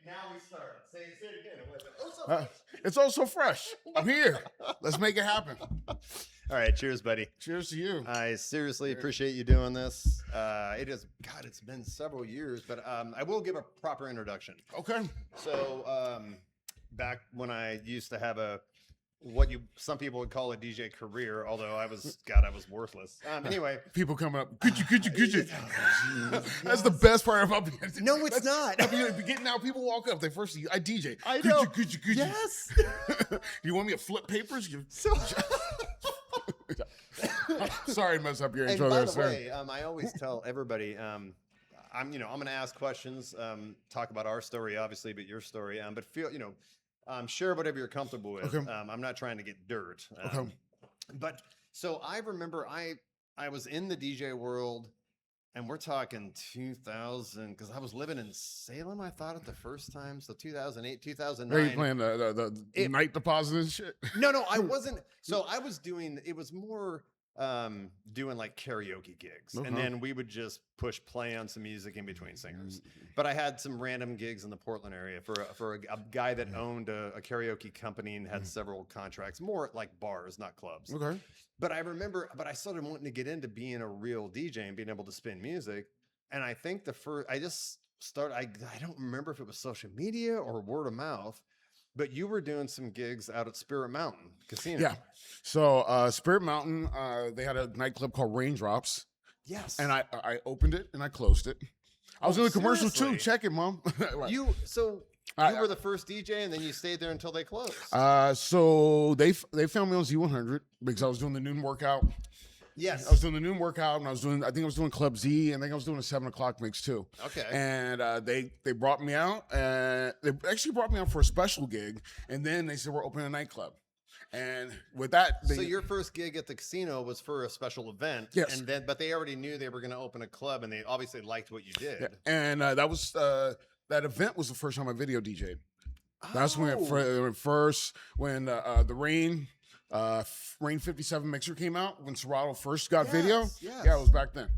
Now we start. Say it again. It's OSO Fresh. I'm here. Let's make it happen. All right, cheers, buddy. Cheers to you. I seriously appreciate you doing this. It's been several years, but I will give a proper introduction. Okay. So, back when I used to have some people would call a DJ career, although I was worthless. Anyway. People coming up, could you? That's the best part about being. No, it's not. Getting out, people walk up, they first see, I DJ. I know. Could you? Yes. You want me to flip papers? So. Sorry to mess up your And intro by there, the sir. way, I always tell everybody, I'm going to ask questions, talk about our story, obviously, but your story, but share whatever you're comfortable with. Okay. I'm not trying to get dirt. Okay. But so I remember I was in the DJ world, and we're talking 2000, because I was living in Salem, I thought, at the first time. So 2008, 2009. Are you playing the night deposit and shit? No, I wasn't. So I was it was more doing like karaoke gigs. And then we would just push play on some music in between singers. But I had some random gigs in the Portland area for a guy that owned a karaoke company and had several contracts, more like bars, not clubs. Okay. But I started wanting to get into being a real DJ and being able to spin music. And I think I don't remember if it was social media or word of mouth, but you were doing some gigs out at Spirit Mountain Casino. Yeah. So Spirit Mountain, they had a nightclub called Raindrops. Yes. And I opened it and I closed it. I was doing commercials too. Seriously? Check it, Mom. You were the first DJ, and then you stayed there until they closed. So they found me on Z100 because I was doing the noon workout. Yes. I was doing the noon workout, and I think I was doing Club Z, and I think I was doing a 7 o'clock mix too. Okay. And they brought me out, and they actually brought me out for a special gig, and then they said we're opening a nightclub. And with that, so your first gig at the casino was for a special event. Yes. But they already knew they were going to open a club, and they obviously liked what you did. Yeah. And that event was the first time I video DJ'd. That's when the Rain 57 mixer came out, when Serato first got video. Yes. Yeah, it was back then.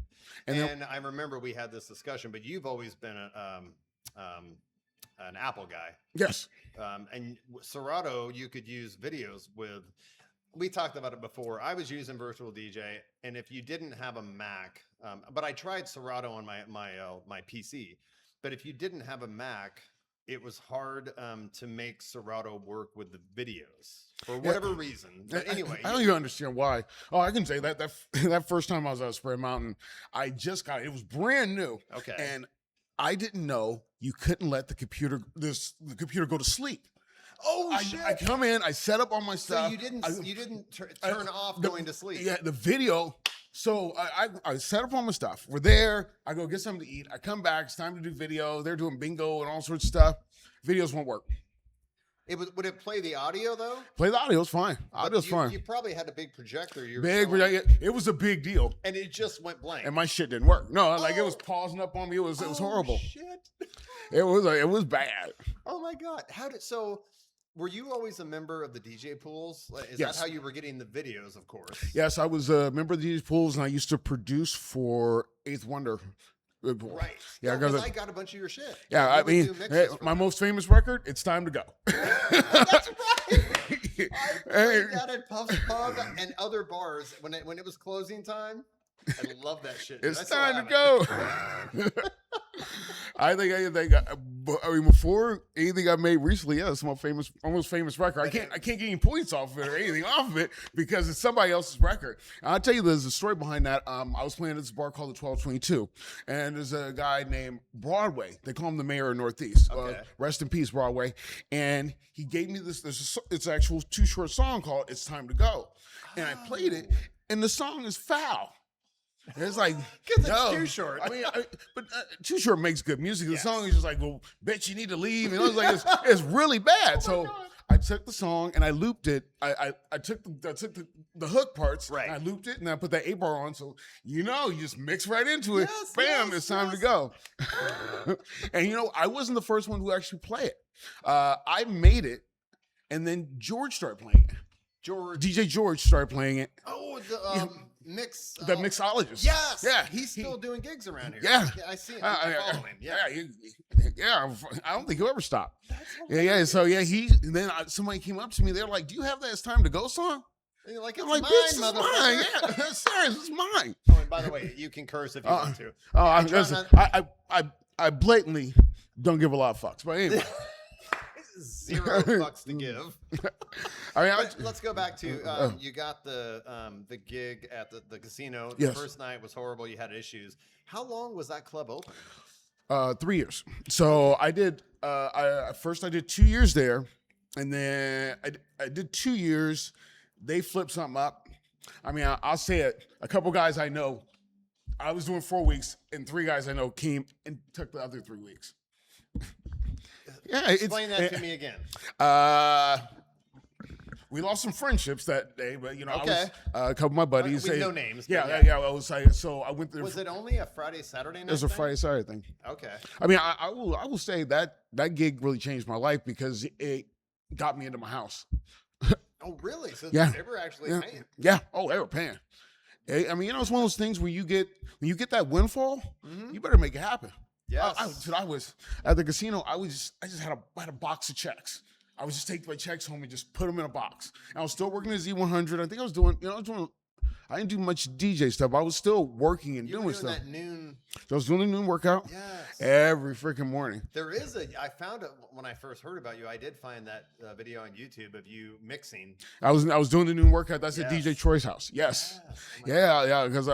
And I remember we had this discussion, but you've always been an Apple guy. Yes. And Serato, you could use videos with. We talked about it before. I was using Virtual DJ, and if you didn't have a Mac, but I tried Serato on my PC. But if you didn't have a Mac, it was hard to make Serato work with the videos for whatever reason. But anyway, I don't even understand why. Oh, I can say that first time I was at Spirit Mountain, I just got it. It was brand new. Okay. And I didn't know you couldn't let the computer go to sleep. Oh shit! I come in, I set up all my stuff. So you didn't turn off going to sleep. Yeah, the video. So I set up all my stuff. We're there. I go get something to eat. I come back. It's time to do video. They're doing bingo and all sorts of stuff. Videos won't work. Would it play the audio though? Play the audio. It's fine. Audio's fine. You probably had a big projector. It was a big deal. And it just went blank. And my shit didn't work. No, it was pausing up on me. It was horrible. Shit. It was bad. Oh my God. Were you always a member of the DJ pools? Is Yes. that how you were getting the videos, of course? Yes, I was a member of the DJ pools, and I used to produce for Eighth Wonder. Right. Yeah, because I got a bunch of your shit. Yeah, I mean, my most famous record, It's Time to Go. That's right. I played that at Puff's Pub and other bars when it was closing time. I love that shit. It's time to go. I think before anything I made recently, it's my most famous record. I can't get any points off of it or anything off of it because it's somebody else's record. And I'll tell you, there's a story behind that. I was playing at this bar called the 1222, and there's a guy named Broadway. They call him the mayor of Northeast. Okay. Rest in peace, Broadway. And he gave me it's actual 2 short song called "It's Time to Go," and I played it, and the song is foul. And it's like, because it's too short. I mean, but Too Short makes good music. The song is just like, well, bitch, you need to leave. And I was like, it's really bad. So I took the song and I looped it. I took the hook parts. Right. And I looped it and I put that 8-bar on. So you just mix right into it. Yes, Bam! It's time to go. And I wasn't the first one to actually play it. I made it, and then George started playing it. DJ George started playing it. Oh, mix. The mixologist. Yes. Yeah. He's still doing gigs around here. Yeah. I see him. I follow him. Yeah. I don't think he'll ever stop. That's Yeah. hilarious. So yeah, and then somebody came up to me. They're like, "Do you have that It's Time to Go song?" And you're like, I'm it's like, mine, "Bitch, it's motherfucker. mine. Yeah, serious, it's mine." Oh, and by the way, you can curse if you want to. I blatantly don't give a lot of fucks, but anyway. 0 fucks to give. I mean, But let's go back to you got the gig at the casino. The Yes. first night was horrible. You had issues. How long was that club open? 3 years. So I did. First I did 2 years there, and then I did 2 years. They flipped something up. I mean, I'll say it. A couple guys I know, I was doing 4 weeks, and 3 guys I know came and took the other 3 weeks. Yeah, Explain that to me again. We lost some friendships that day, but Okay. I was a couple of my buddies. With no names, but Yeah, yeah. I was like, so I went there. Was it only a Friday, Saturday night? It was a thing? Friday, Saturday thing. Okay. I mean, I will say that gig really changed my life because it got me into my house. Oh, really? So Yeah. they were actually Yeah. paying. Yeah. Oh, they were paying. I mean, it's one of those things where you get that windfall, you better make it happen. Yes. I was at the casino. I just had a box of checks. I would just take my checks home and just put them in a box. And I was still working at Z100. I think I was doing, I didn't do much DJ stuff. I was still working and You doing were doing stuff. that noon. So I was doing the noon workout Yes. every freaking morning. There is I found it when I first heard about you. I did find that video on YouTube of you mixing. I was doing the noon workout. That's at Yes. DJ Troy's house. Yes. Oh my God. Yeah, because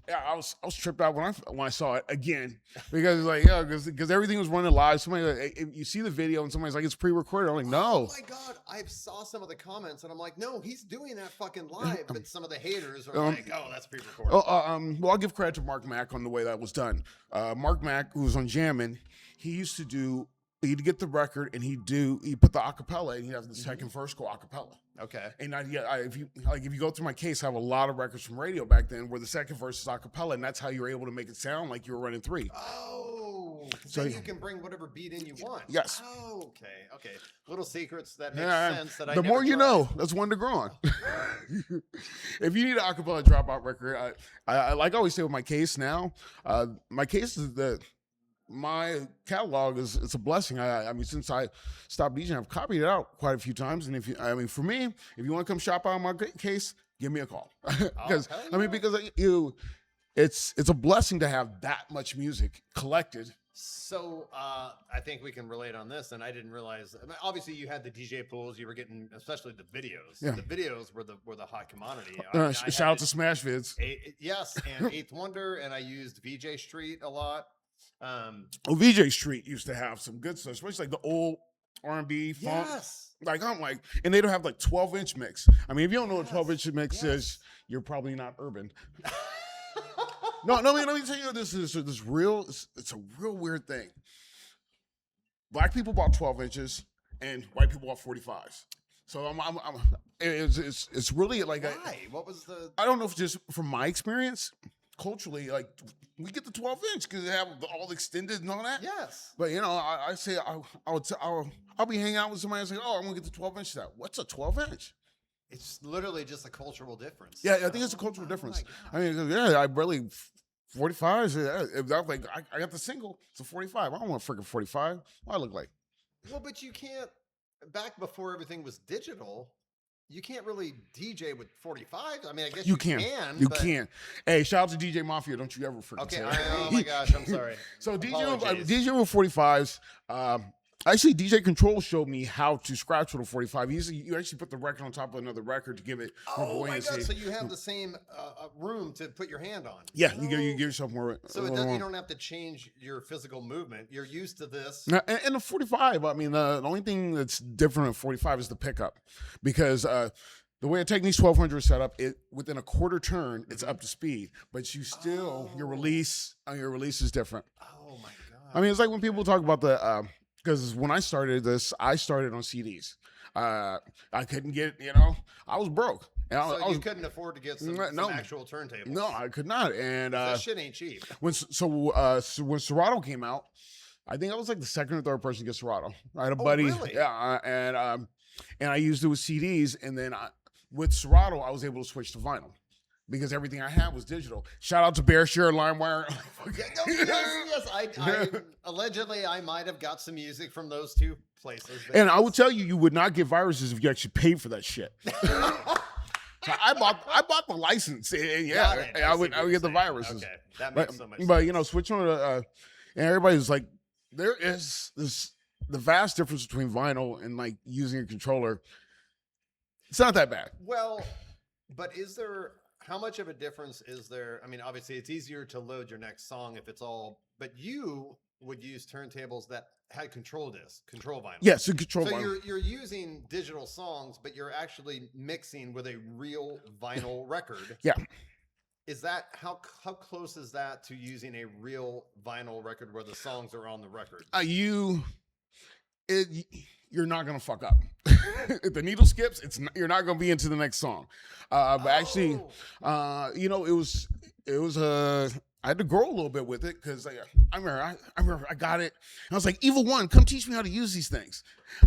I was tripped out when I saw it again because because everything was running live. Somebody if you see the video and somebody's like it's pre-recorded. I'm like no. Oh my God. I saw some of the comments and I'm like, no, he's doing that fucking live. But some of the haters are like, oh, that's pre-recorded. Well, I'll give credit to Mark Mack on the way that was done. Mark Mack, who was on Jammin', he'd get the record and he'd put the acapella and he'd have the second verse go acapella. Okay. And if you go through my case, I have a lot of records from radio back then where the second verse is acapella, and that's how you're able to make it sound like you were running 3. Oh, So then you can bring whatever beat in you want. Yes. Oh, okay. Little secrets that make Yeah, sense. That the more you know, that's one to grow on. If you need an acapella dropout record, I like I always say with my case now, my case is that my catalog it's a blessing. I mean, since I stopped DJing, I've copied it out quite a few times. And for me, if you want to come shop out my case, give me a call. Because it's a blessing to have that much music collected. So I think we can relate on this, and I didn't realize. I mean, obviously, you had the DJ pools. You were getting, especially the videos. Yeah. The videos were the hot commodity. Shout out to Smash Vids. Yes, and Eighth Wonder, and I used VJ Street a lot. VJ Street used to have some good stuff, especially like the old R&B funk. Yes. And they don't have 12-inch mix. I mean, if you don't know what 12-inch mix is, you're probably not urban. No, let me tell you this is it's a real weird thing. Black people bought 12 inches and white people bought 45s. So it's really like Why? What was the? I don't know if just from my experience, culturally, we get the 12-inch because they have all extended and all that. Yes. But I say I'll be hanging out with somebody and say, oh, I'm gonna get the 12-inch. That what's a 12-inch? It's literally just a cultural difference. Yeah, I think it's a cultural difference. My I mean, yeah, I barely 45s. If that I got the single, it's a 45. I don't want a freaking 45. What I look like? Well, but you can't. Back before everything was digital, you can't really DJ with 45. I mean, I guess You you can. can. You but- can. Hey, shout out to DJ Mafia. Don't you ever forget. Okay. say that. Oh my gosh, I'm sorry. So Apologies. DJ with 45s. Actually, DJ Control showed me how to scratch with a 45. You actually put the record on top of another record to give it more Oh my god! buoyancy. So you have the same room to put your hand on. Yeah, you give Oh. yourself more. So it doesn't, you don't have to change your physical movement. You're used to this. Now, and the 45, I mean, the only thing that's different in 45 is the pickup, because the way a Technics 1200 is set up, within a quarter turn, it's up to speed, but you still your release is different. Oh my god! I mean, it's like when people talk about because when I started this, I started on CDs. I couldn't get, I was broke. And So I was, you couldn't afford to get some No. actual turntables. no, I could not. And That shit ain't cheap. when Serato came out, I think I was like the second or third person to get Serato. I had a buddy, really? yeah, and I used it with CDs, and then with Serato, I was able to switch to vinyl. because everything I had was digital. Shout out to BearShare, LimeWire. Yes. I allegedly I might have got some music from those two places. And I will tell you, you would not get viruses if you actually paid for that shit. So I bought the license. Yeah, I would get the viruses. Okay, that makes so much sense. But switching on to and everybody's like, there is the vast difference between vinyl and like using a controller. It's not that bad. Well, but how much of a difference is there? I mean, obviously it's easier to load your next song if it's all, but you would use turntables that had control vinyl. Yes, control so vinyl. You're using digital songs, but you're actually mixing with a real vinyl record. Yeah. Is that how close is that to using a real vinyl record where the songs are on the record? You're not gonna fuck up. If the needle skips, you're not gonna be into the next song. But actually, it was I had to grow a little bit with it because I remember I got it. I was like, Evil One, come teach me how to use these things.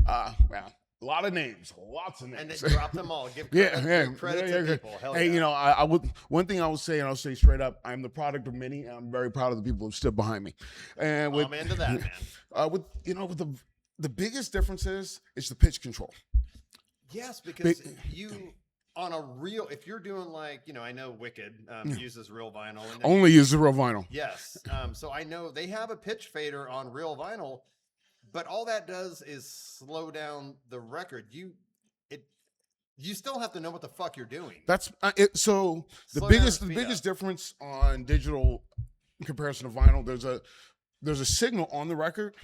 Well, a lot of names, lots of names, and then drop them all. Give credit to people. Hell hey, yeah. I would. One thing I would say, and I'll say straight up, I'm the product of many, and I'm very proud of the people who stood behind me. And I'm into that, man. With the biggest difference is it's the pitch control. Yes, because on a real, if you're doing like, I know Wicked uses real vinyl. And only uses real vinyl. Yes. So I know they have a pitch fader on real vinyl, but all that does is slow down the record. You still have to know what the fuck you're doing. That's it. So the biggest difference on digital in comparison to vinyl, there's a signal on the record.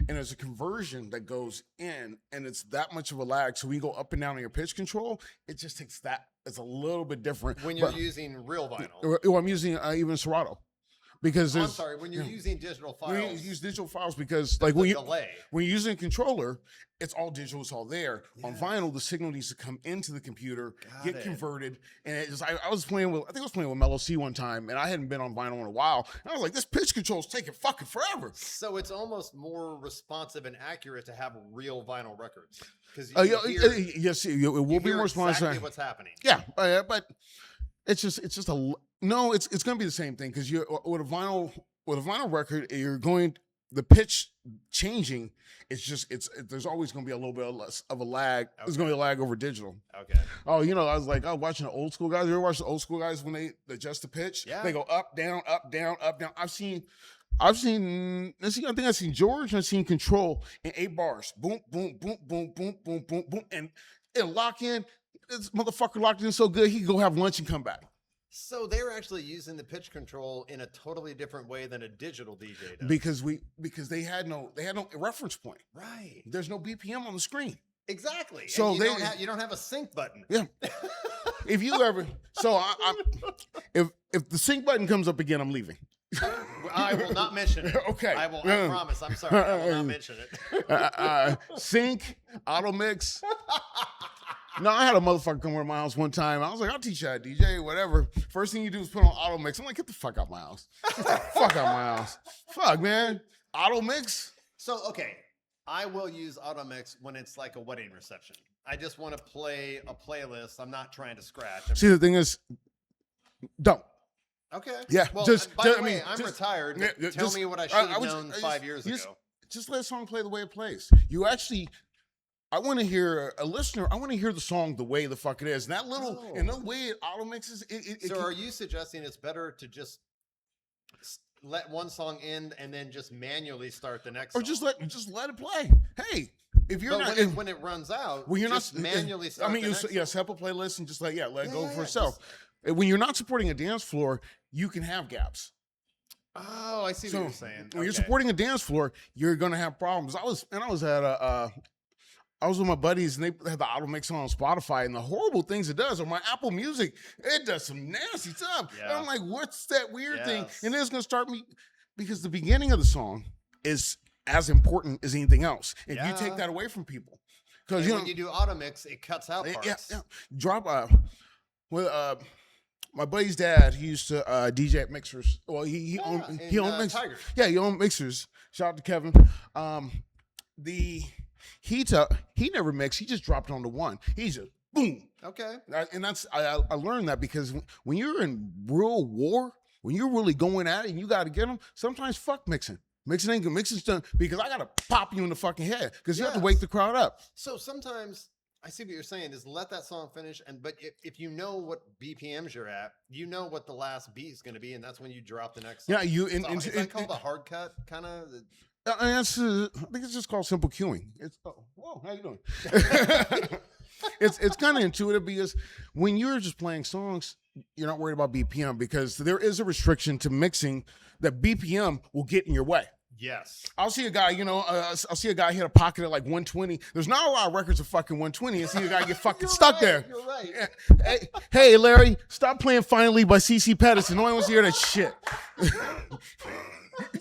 And there's a conversion that goes in, and it's that much of a lag. So we go up and down on your pitch control. It just takes that. It's a little bit different when you're using real vinyl. Well, I'm using even Serato because I'm sorry. When you're using digital files, you use digital files because like when delay. When you're using a controller, it's all digital. It's all there. Yeah. On vinyl, the signal needs to come into the computer, get converted. And I was playing with Mellow C one time, and I hadn't been on vinyl in a while. And I was like, this pitch control's taking fucking forever. So it's almost more responsive and accurate to have real vinyl records because yes, it will be more responsive. Exactly what's happening. Yeah, but it's just it's going to be the same thing because with a vinyl record, the pitch changing. There's always going to be a little bit less of a lag. Okay. There's going to be a lag over digital. Okay. Oh, I was watching the old school guys. You ever watch the old school guys when they adjust the pitch? Yeah. They go up, down, up, down, up, down. I've seen. I think I've seen George and I've seen Control in 8 bars. Boom, boom, boom, boom, boom, boom, boom, boom, and it'll lock in. This motherfucker locked in so good he could go have lunch and come back. So they're actually using the pitch control in a totally different way than a digital DJ does. Because they had no reference point. Right. There's no BPM on the screen. Exactly. So and you don't have a sync button. Yeah. If you ever if the sync button comes up again, I'm leaving. I will not mention it. Okay. I promise. I'm sorry. I will not mention it. Sync, auto mix. No, I had a motherfucker come over to my house one time. I was like, I'll teach you how to DJ, whatever. First thing you do is put on auto mix. I'm like, get the fuck out my house. Get the fuck out my house. Fuck, man. Auto mix? So, okay. I will use auto mix when it's like a wedding reception. I just want to play a playlist. I'm not trying to scratch. See, the thing is, don't. Okay. Yeah. Well, I'm retired. Tell me what I should have known 5 years ago. Just let a song play the way it plays. I want to hear I want to hear the song the way the fuck it is. And that and the way it auto mixes. Are you suggesting it's better to just let one song end and then just manually start the next or song? just let it play? Hey, if you're when it runs out, when you're just not manually start the next song. Set up a playlist and just let it go for itself. When you're not supporting a dance floor, you can have gaps. Oh, I see what you're saying. When you're supporting a dance floor, you're gonna have problems. I was with my buddies and they had the auto mix on Spotify, and the horrible things it does on my Apple Music, it does some nasty stuff. Yeah. And I'm like, what's that weird thing? And then it's gonna start me because the beginning of the song is as important as anything else. If you take that away from people, because when you do auto mix, it cuts out parts. Yeah. Drop my buddy's dad, he used to DJ at mixers. Well, he owned mixers. Tigers. Yeah, he owned mixers. Shout out to Kevin. He never mixed. He just dropped on the one. He's just boom. Okay. And that's I learned that because when you're in real war, when you're really going at it and you got to get them, sometimes fuck mixing. Mixing's done because I got to pop you in the fucking head because you have to wake the crowd up. So sometimes I see what you're saying is let that song finish, but if you know what BPMs you're at, you know what the last beat is going to be, and that's when you drop the next song. Yeah, Is that called a hard cut kind of? I think it's just called simple cueing. It's whoa, how you doing? It's kind of intuitive because when you're just playing songs, you're not worried about BPM because there is a restriction to mixing that BPM will get in your way. Yes. I'll see a guy, I'll see a guy hit a pocket at like 120. There's not a lot of records of fucking 120 and see a guy get fucking stuck there. You're right. Yeah. Hey, Larry, stop playing Finally by CC Pedersen. No one wants to hear that shit.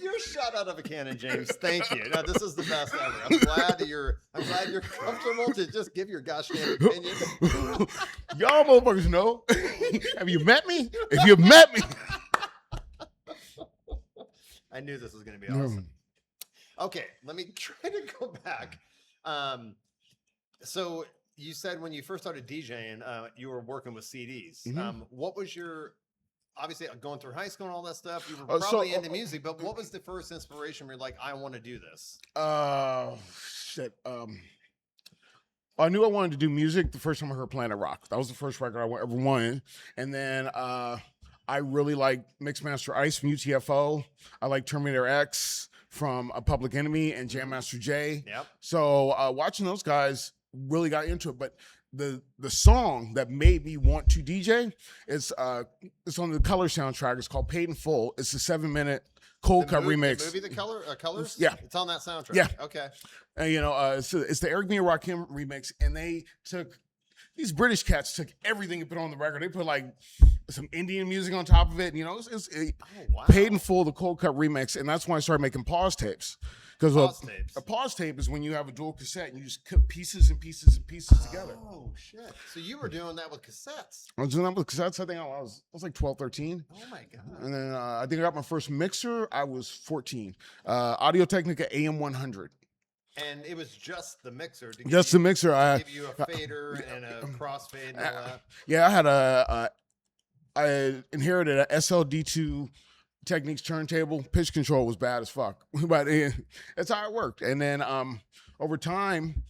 You're shot out of a cannon, James. Thank you. No, this is the best ever. I'm glad you're comfortable to just give your gosh damn opinion. Y'all motherfuckers know. Have you met me? If you've met me. I knew this was going to be awesome. Okay, let me try to go back. So you said when you first started DJing, you were working with CDs. Mm-hmm. What was obviously going through high school and all that stuff, you were probably into music, but what was the first inspiration where you're like, I want to do this? Shit. I knew I wanted to do music the first time I heard Planet Rock. That was the first record I ever wanted. And then I really like Mixmaster Ice from UTFO. I like Terminator X from Public Enemy and Jam Master Jay. Yep. So watching those guys really got into it. But the song that made me want to DJ is it's on the Color soundtrack. It's called Paid in Full. It's a 7-minute cold cut remix. The movie The Colors? Yeah. It's on that soundtrack. Yeah. Okay. And it's the Eric B. and Rakim remix, and they took these British cats took everything and put on the record. They put like some Indian music on top of it. It's wow. Paid in Full, the cold cut remix, and that's when I started making pause tapes. Because a pause tape is when you have a dual cassette and you just cut pieces and pieces and pieces together. Oh shit! So you were doing that with cassettes? I was doing that with cassettes. I think I was like 12, 13. Oh my god! And then I think I got my first mixer. I was 14. Audio Technica AM100. And it was just the mixer. Just the mixer. I give you a fader and a crossfade and all that. Yeah, I inherited a SLD2 Techniques turntable. Pitch control was bad as fuck, but that's how it worked. And then over time,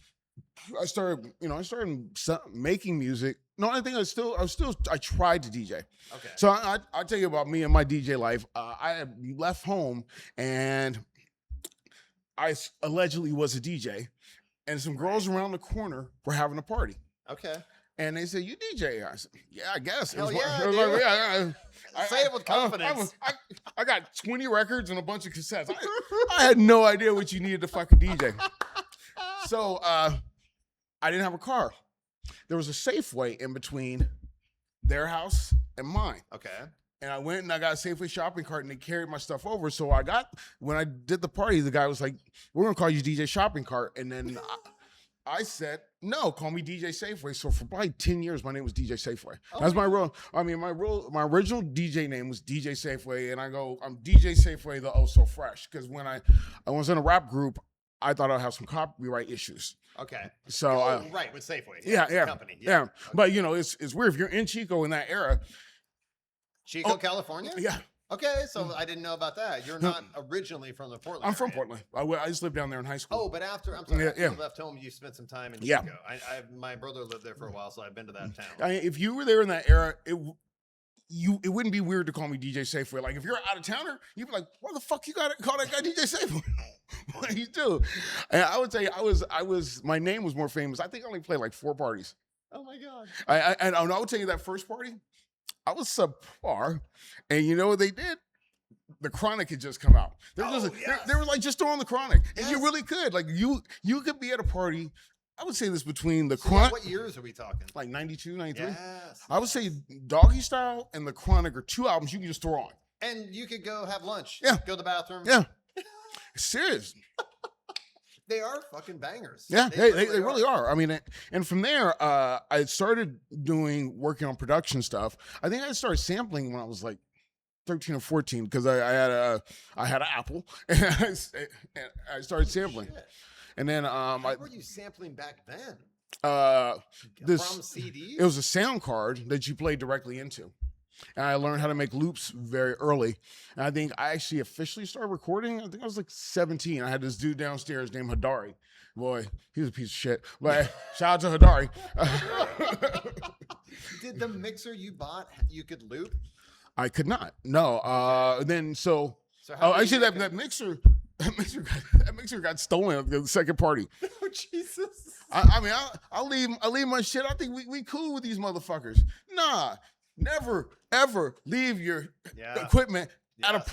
I started making music. No, I think I tried to DJ. Okay. So I'll tell you about me and my DJ life. I had left home and I allegedly was a DJ, and some girls around the corner were having a party. Okay. And they said, "You DJ?" I said, "Yeah, I guess." Hell yeah, say it with confidence. I got 20 records and a bunch of cassettes. I had no idea what you needed to fucking DJ. So I didn't have a car. There was a Safeway in between their house and mine. Okay. And I went and I got a Safeway shopping cart and they carried my stuff over. So when I did the party, the guy was like, "We're going to call you DJ Shopping Cart." And then I said, "No, call me DJ Safeway." So for probably 10 years, my name was DJ Safeway. That's my original DJ name was DJ Safeway. And I'm DJ Safeway, the OSO Fresh. Because when I was in a rap group, I thought I'd have some copyright issues. Okay. So right, with Safeway. Yeah. Company. Yeah. Okay. But it's weird if you're in Chico in that era. Chico, California? Yeah. Okay, so I didn't know about that. You're not originally from the Portland I'm from area. Portland. I just lived down there in high school. Oh, but after you left home, you spent some time in Chico. My brother lived there for a while, so I've been to that town. If you were there in that era, it wouldn't be weird to call me DJ Safeway. Like if you're out of towner, you'd be like, "Why the fuck you got to call that guy DJ Safeway?" What do you do? And I would say my name was more famous. I think I only played like 4 parties. Oh my god! And I would tell you that first party, I was subpar, and you know what they did? The Chronic had just come out. They were like just throwing the Chronic, and you really could you could be at a party. I would say this between the Chronic. What years are we talking? Like 92, 93? Yes. I would say Doggy Style and the Chronic are 2 albums you can just throw on. And you could go have lunch. Yeah. Go to the bathroom. Yeah. Serious. They are fucking bangers. Yeah, they really are. I mean, and from there, I started working on production stuff. I think I started sampling when I was like 13 or 14 because I had an Apple and I started sampling. Shit. And then How were you sampling back then? This From CDs? it was a sound card that you played directly into. And I learned how to make loops very early. And I think I actually officially started recording. I think I was like 17. I had this dude downstairs named Hadari. Boy, he was a piece of shit. But shout out to Hadari. Did the mixer you bought, you could loop? I could not. No. Then so how do you actually make that mixer got stolen at the second party. Oh, Jesus. I mean, I'll leave my shit. I think we cool with these motherfuckers. Nah, never ever leave your equipment at a,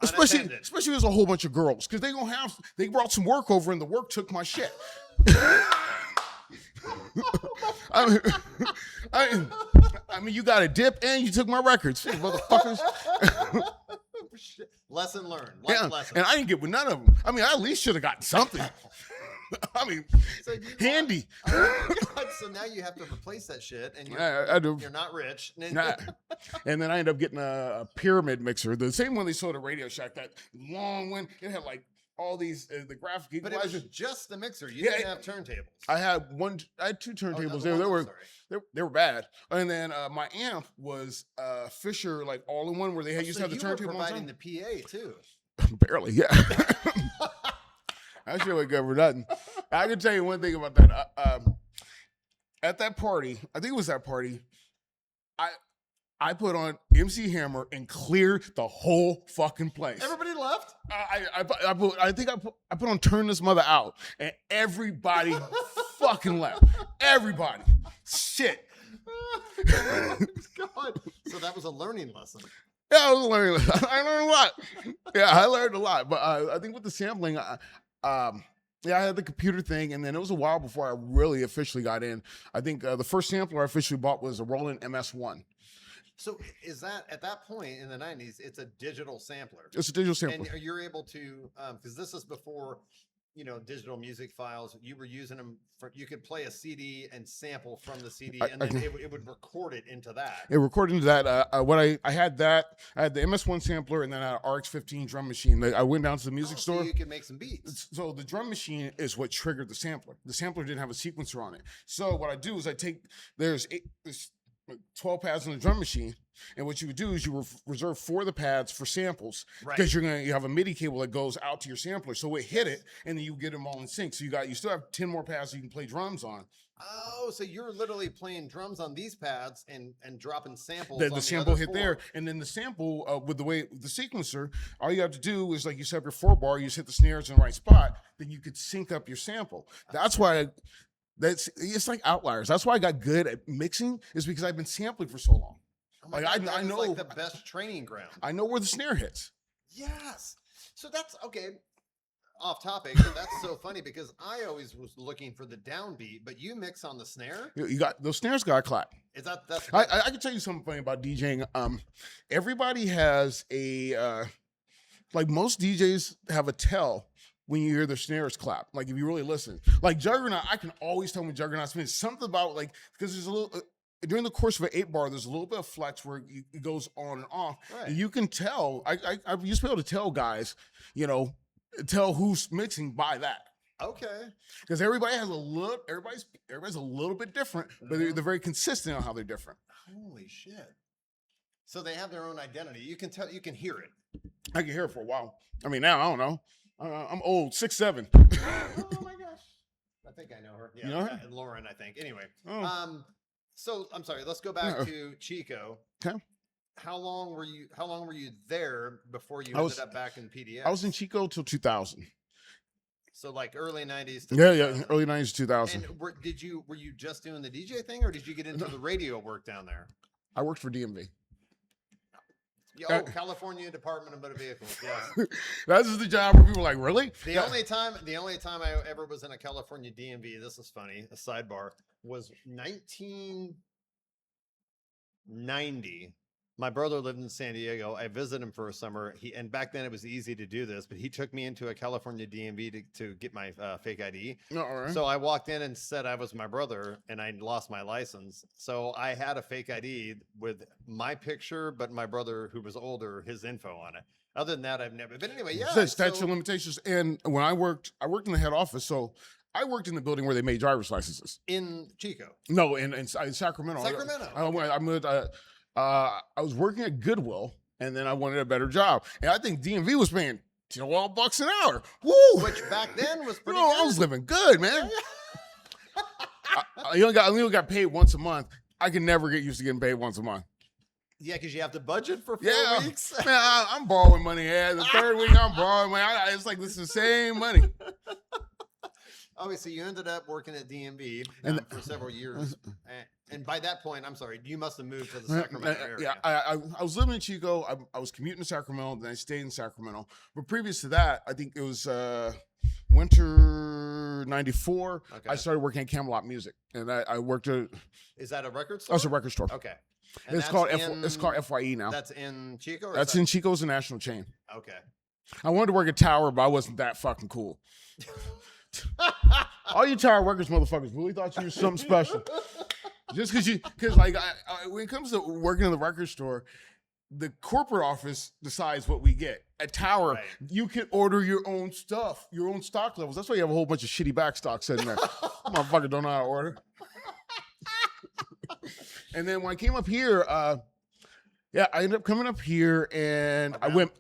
especially if there's a whole bunch of girls, because they brought some work over and the work took my shit. I mean, you got a dip and you took my records, motherfuckers. Lesson learned. Lesson. And I didn't get with none of them. I mean, I at least should have gotten something. I mean, handy. Oh my God. So now you have to replace that shit, and you're not rich. Nah. And then I ended up getting a pyramid mixer, the same one they sold at Radio Shack, that long one. It had like all these the graphic. But it was just the mixer. You didn't have turntables. I had two turntables. They were bad. And then my amp was Fisher, like all in one, where they used to have the turntable. You were providing the PA too. Barely, yeah. That shit would go for nothing. I can tell you one thing about that. At that party, I think it was that party, I put on MC Hammer and cleared the whole fucking place. Everybody left? I think I put on Turn This Mother Out, and everybody fucking left. Everybody. Shit. God. So that was a learning lesson. Yeah, I was learning. I learned a lot. Yeah, I learned a lot. But I think with the sampling, I had the computer thing, and then it was a while before I really officially got in. I think the first sampler I officially bought was a Roland MS-1. So is that, at that point in the 90s, it's a digital sampler? It's a digital sampler. And you're able to, because this is before, digital music files, you were using them you could play a CD and sample from the CD, and then it would record it into that. It recorded into that. I had the MS-1 sampler, and then I had an RX-15 drum machine. I went down to the music store. So you could make some beats. So the drum machine is what triggered the sampler. The sampler didn't have a sequencer on it. So what I do is there's 12 pads on the drum machine, and what you would do is you reserve 4 of the pads for samples, because you have a MIDI cable that goes out to your sampler, so it hit it, and then you get them all in sync. So you still have 10 more pads so you can play drums on. Oh, so you're literally playing drums on these pads and dropping samples. The sample hit there, and then the sample with the sequencer, all you have to do is, like, you set up your 4-bar, you just hit the snares in the right spot, then you could sync up your sample. That's why. It's like outliers. That's why I got good at mixing, is because I've been sampling for so long. Oh my God, I know, like the best training ground. I know where the snare hits. Yes. So that's okay. Off topic. But that's so funny, because I always was looking for the downbeat, but you mix on the snare. You got those snares. Got to clap. Is that's? I can tell you something funny about DJing. Everybody has a like most DJs have a tell when you hear their snares clap. Like, if you really listen, like Juggernaut, I can always tell when Juggernaut's been something about, like, because there's a little during the course of an 8-bar, there's a little bit of flex where it goes on and off. Right. And you can tell. I used to be able to tell guys, tell who's mixing by that. Okay. Because everybody has everybody's a little bit different, but they're very consistent on how they're different. Holy shit. So they have their own identity. You can tell. You can hear it. I can hear it for a while. I mean, now I don't know. I'm old, 6'7". Oh my gosh! I think I know her. Yeah, you know her? Lauren. I think. Anyway, so I'm sorry. Let's go back to Chico. Okay. How long were you there before you ended up back in PDX? I was in Chico till 2000. So like early 90s. Yeah, early 90s, 2000. And were you just doing the DJ thing, or did you get into the radio work down there? I worked for DMV. Oh, California Department of Motor Vehicles. Yes, that's just the job where people are like, really? The only time I ever was in a California DMV, this is funny, a sidebar, was 1990. My brother lived in San Diego. I visited him for a summer. And back then it was easy to do this, but he took me into a California DMV to get my fake ID. All right. So I walked in and said I was my brother, and I lost my license. So I had a fake ID with my picture, but my brother, who was older, his info on it. Other than that, I've never. But anyway, yeah. Statute of limitations. And when I worked in the head office. So I worked in the building where they made driver's licenses. In Chico. No, in Sacramento. Sacramento. I moved. I was working at Goodwill, and then I wanted a better job. And I think DMV was paying $12 an hour. Woo! Which back then was pretty I good. was living good, man. I only got paid once a month. I can never get used to getting paid once a month. Yeah, because you have to budget for 4 weeks. Man, I'm borrowing money. Yeah, the third week I'm borrowing money. It's like this is the same money. Okay, so you ended up working at DMV for several years. And by that point, I'm sorry, you must have moved to the Sacramento area. Yeah, I was living in Chico. I was commuting to Sacramento, then I stayed in Sacramento. But previous to that, I think it was winter 94. Okay. I started working at Camelot Music. And I worked at... Is that a record store? Oh, it's a record store. Okay. And it's called FYE now. That's in Chico? That's in Chico. It's a national chain. Okay. I wanted to work at Tower, but I wasn't that fucking cool. All you Tower workers motherfuckers really thought you were something special. Just because like when it comes to working in the record store, the corporate office decides what we get. At Tower, right. You can order your own stuff, your own stock levels. That's why you have a whole bunch of shitty back stock sitting there. Motherfucker don't know how to order. And then when I came up here, I ended up coming up here, and I went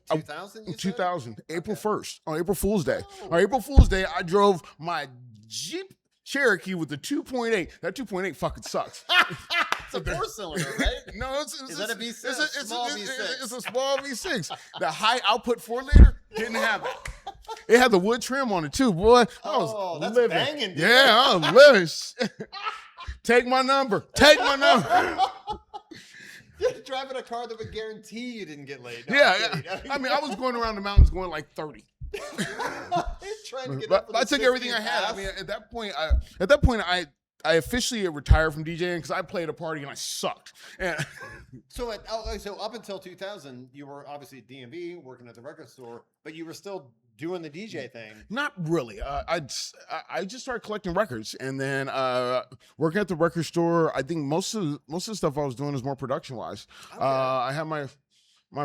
2000, April 1st, on April Fool's Day. Oh. On April Fool's Day, I drove my Jeep Cherokee with the 2.8. That 2.8 fucking sucks. It's a 4-cylinder, right? No, is that a V6? It's a small V6. It's a small V6. The high output 4-liter didn't have it. It had the wood trim on it too, boy. I was that's living. Banging, dude. Yeah, I was living. Take my number. Take my number. Driving a car that would guarantee you didn't get laid. No, yeah. I mean, I was going around the mountains going like 30. Trying to get but I took everything I had. I mean, at that point, I officially retired from DJing because I played a party and I sucked. And so up until 2000, you were obviously at DMV working at the record store, but you were still doing the DJ thing. Not really. I just started collecting records, and then working at the record store. I think most of the stuff I was doing was more production wise. Okay. I had my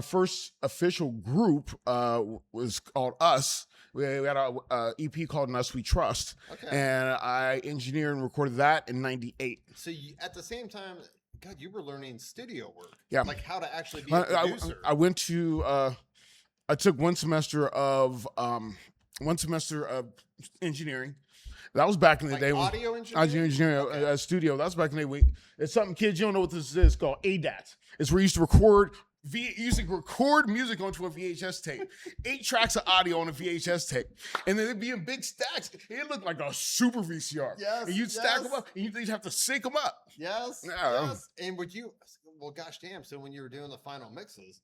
first official group was called Us. We had a EP called Us We Trust, and I engineered and recorded that in '98. So at the same time, God, you were learning studio work. Yeah, like how to actually be a producer. I went to. I took one semester of engineering. That was back in the day. Audio engineering? Studio. That was back in the day. It's something, kids, you don't know what this is. It's called ADAT. It's where you used to record music onto a VHS tape. 8 tracks of audio on a VHS tape. And then it'd be in big stacks. It looked like a super VCR. Yes. And you'd stack them up, and you'd have to sync them up. Yes. Yeah. Yes. And gosh damn, so when you were doing the final mixes,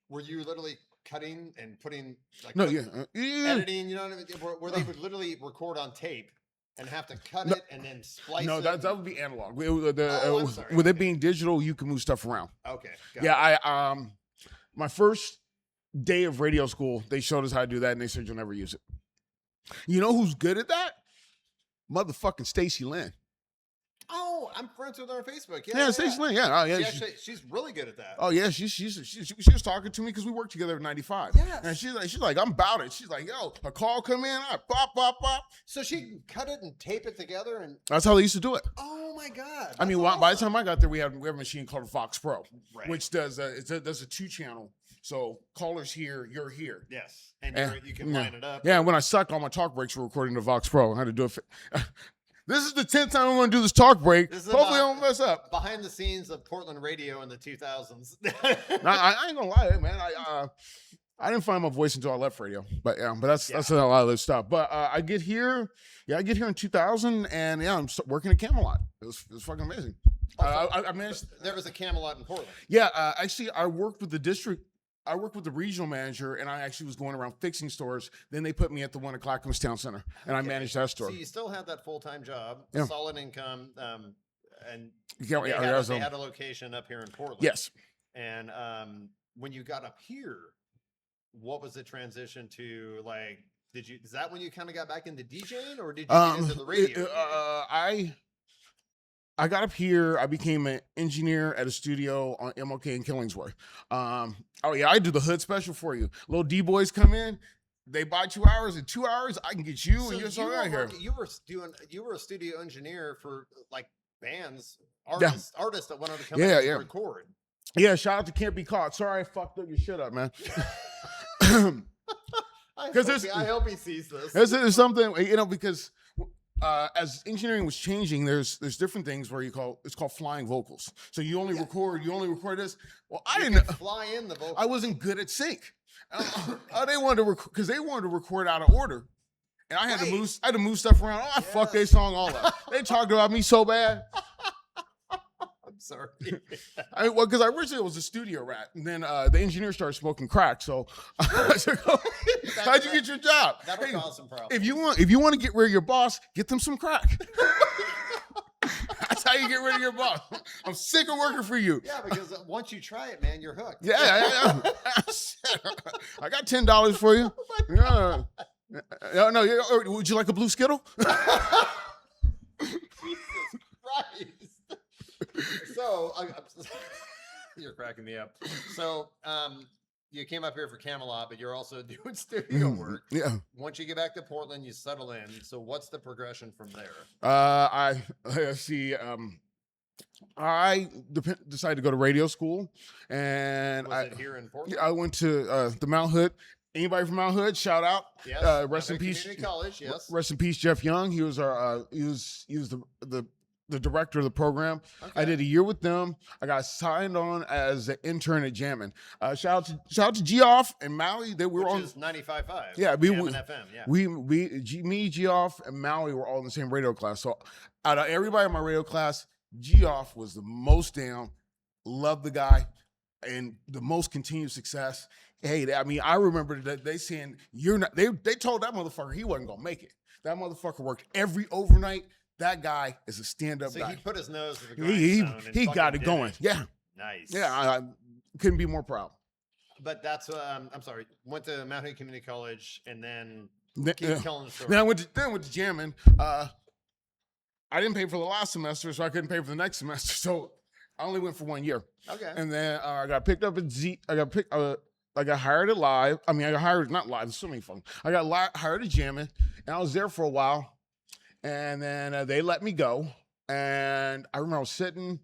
were you literally cutting and putting editing, you know what I mean? Where they would literally record on tape and have to cut it and then splice it. No, that would be analog. With it being digital, you can move stuff around. Okay. Yeah, my first day of radio school, they showed us how to do that, and they said you'll never use it. You know who's good at that? Motherfucking Stacy Lynn. Oh, I'm friends with her on Facebook. Yeah, Stacy Lynn. Yeah, she's really good at that. Oh yeah, she was talking to me because we worked together in '95. Yes. And she's like, I'm about it. She's like, yo, a call come in, I bop bop bop. So she can cut it and tape it together, and that's how they used to do it. Oh my god! I mean, awesome. By the time I got there, we have a machine called a Fox Pro, right, which does a 2-channel. So callers here, you're here. Yes, and you can line it up. Yeah, and when I sucked, all my talk breaks were recording to Vox Pro. I had to do it. This is the 10th time I'm going to do this talk break. Hopefully I don't mess up. Behind the scenes of Portland radio in the 2000s. I ain't going to lie, man. I didn't find my voice until I left radio. But that's a lot of this stuff. But I get here in 2000, and I'm working at Camelot. It was fucking amazing. I managed. There was a Camelot in Portland. Yeah, actually, I worked with the district. I worked with the regional manager, and I actually was going around fixing stores. Then they put me at the one at Clackamas Town Center, and I managed that store. So you still had that full-time job, solid income, and they had a location up here in Portland. Yes. And when you got up here, what was the transition to, like, is that when you kind of got back into DJing, or did you get into the radio? I got up here. I became an engineer at a studio on MLK in Killingsworth. I do the hood special for you. Little D-boys come in. they buy 2 hours. In 2 hours, I can get you So and your you song were out here. working- you were a studio engineer for like bands, Yeah. artists that wanted to come Yeah, in yeah. and record. Yeah, shout out to Can't Be Caught. Sorry I fucked up your shit up, man. I hope he sees this. There's something, because as engineering was changing, there's different things where it's called flying vocals. So you only record this. Well, I didn't fly in the vocals. I wasn't good at sync. They wanted to because they wanted to record out of order. And I had to move stuff around. Oh, I fucked their song all up. They talked about me so bad. I'm sorry. Because I originally was a studio rat, and then the engineer started smoking crack. So I said, how'd you get your job? That'll cause some problems. If you want to get rid of your boss, get them some crack. That's how you get rid of your boss. I'm sick of working for you. Yeah, because once you try it, man, you're hooked. Yeah. I got $10 for you. Yeah. No. Would you like a blue Skittle? Jesus Christ. So, you're cracking me up. So, you came up here for Camelot, but you're also doing studio work. Yeah. Once you get back to Portland, you settle in. So, what's the progression from there? Let's see. I decided to go to radio school, and Was it here in Portland? I went to the Mount Hood. Anybody from Mount Hood? Shout out. Yes. Rest in peace. Community College. Yes. Rest in peace, Jeff Young. He was he was the director of the program. Okay. I did a year with them. I got signed on as an intern at Jammin'. Shout out to Geoff and Maui. They were on 95.5. Yeah, FM. Yeah. Me, Geoff, and Maui were all in the same radio class. So out of everybody in my radio class, Geoff was the most down. Loved the guy, and the most continued success. Hey, I remember that they saying you're not. They told that motherfucker he wasn't gonna make it. That motherfucker worked every overnight. That guy is a stand-up guy. So he put his nose to the grindstone. He got it going. Yeah. Nice. Yeah, I couldn't be more proud. But that's I'm sorry. Went to Mount Hood Community College and then keep telling the story. Then I went to Jammin'. I didn't pay for the last semester, so I couldn't pay for the next semester. So I only went for 1 year. Okay. And then I got picked up at Z. I got hired at Live. I got hired, not Live, there's so many fun. I got hired at Jammin', and I was there for a while. And then they let me go. And I remember I was sitting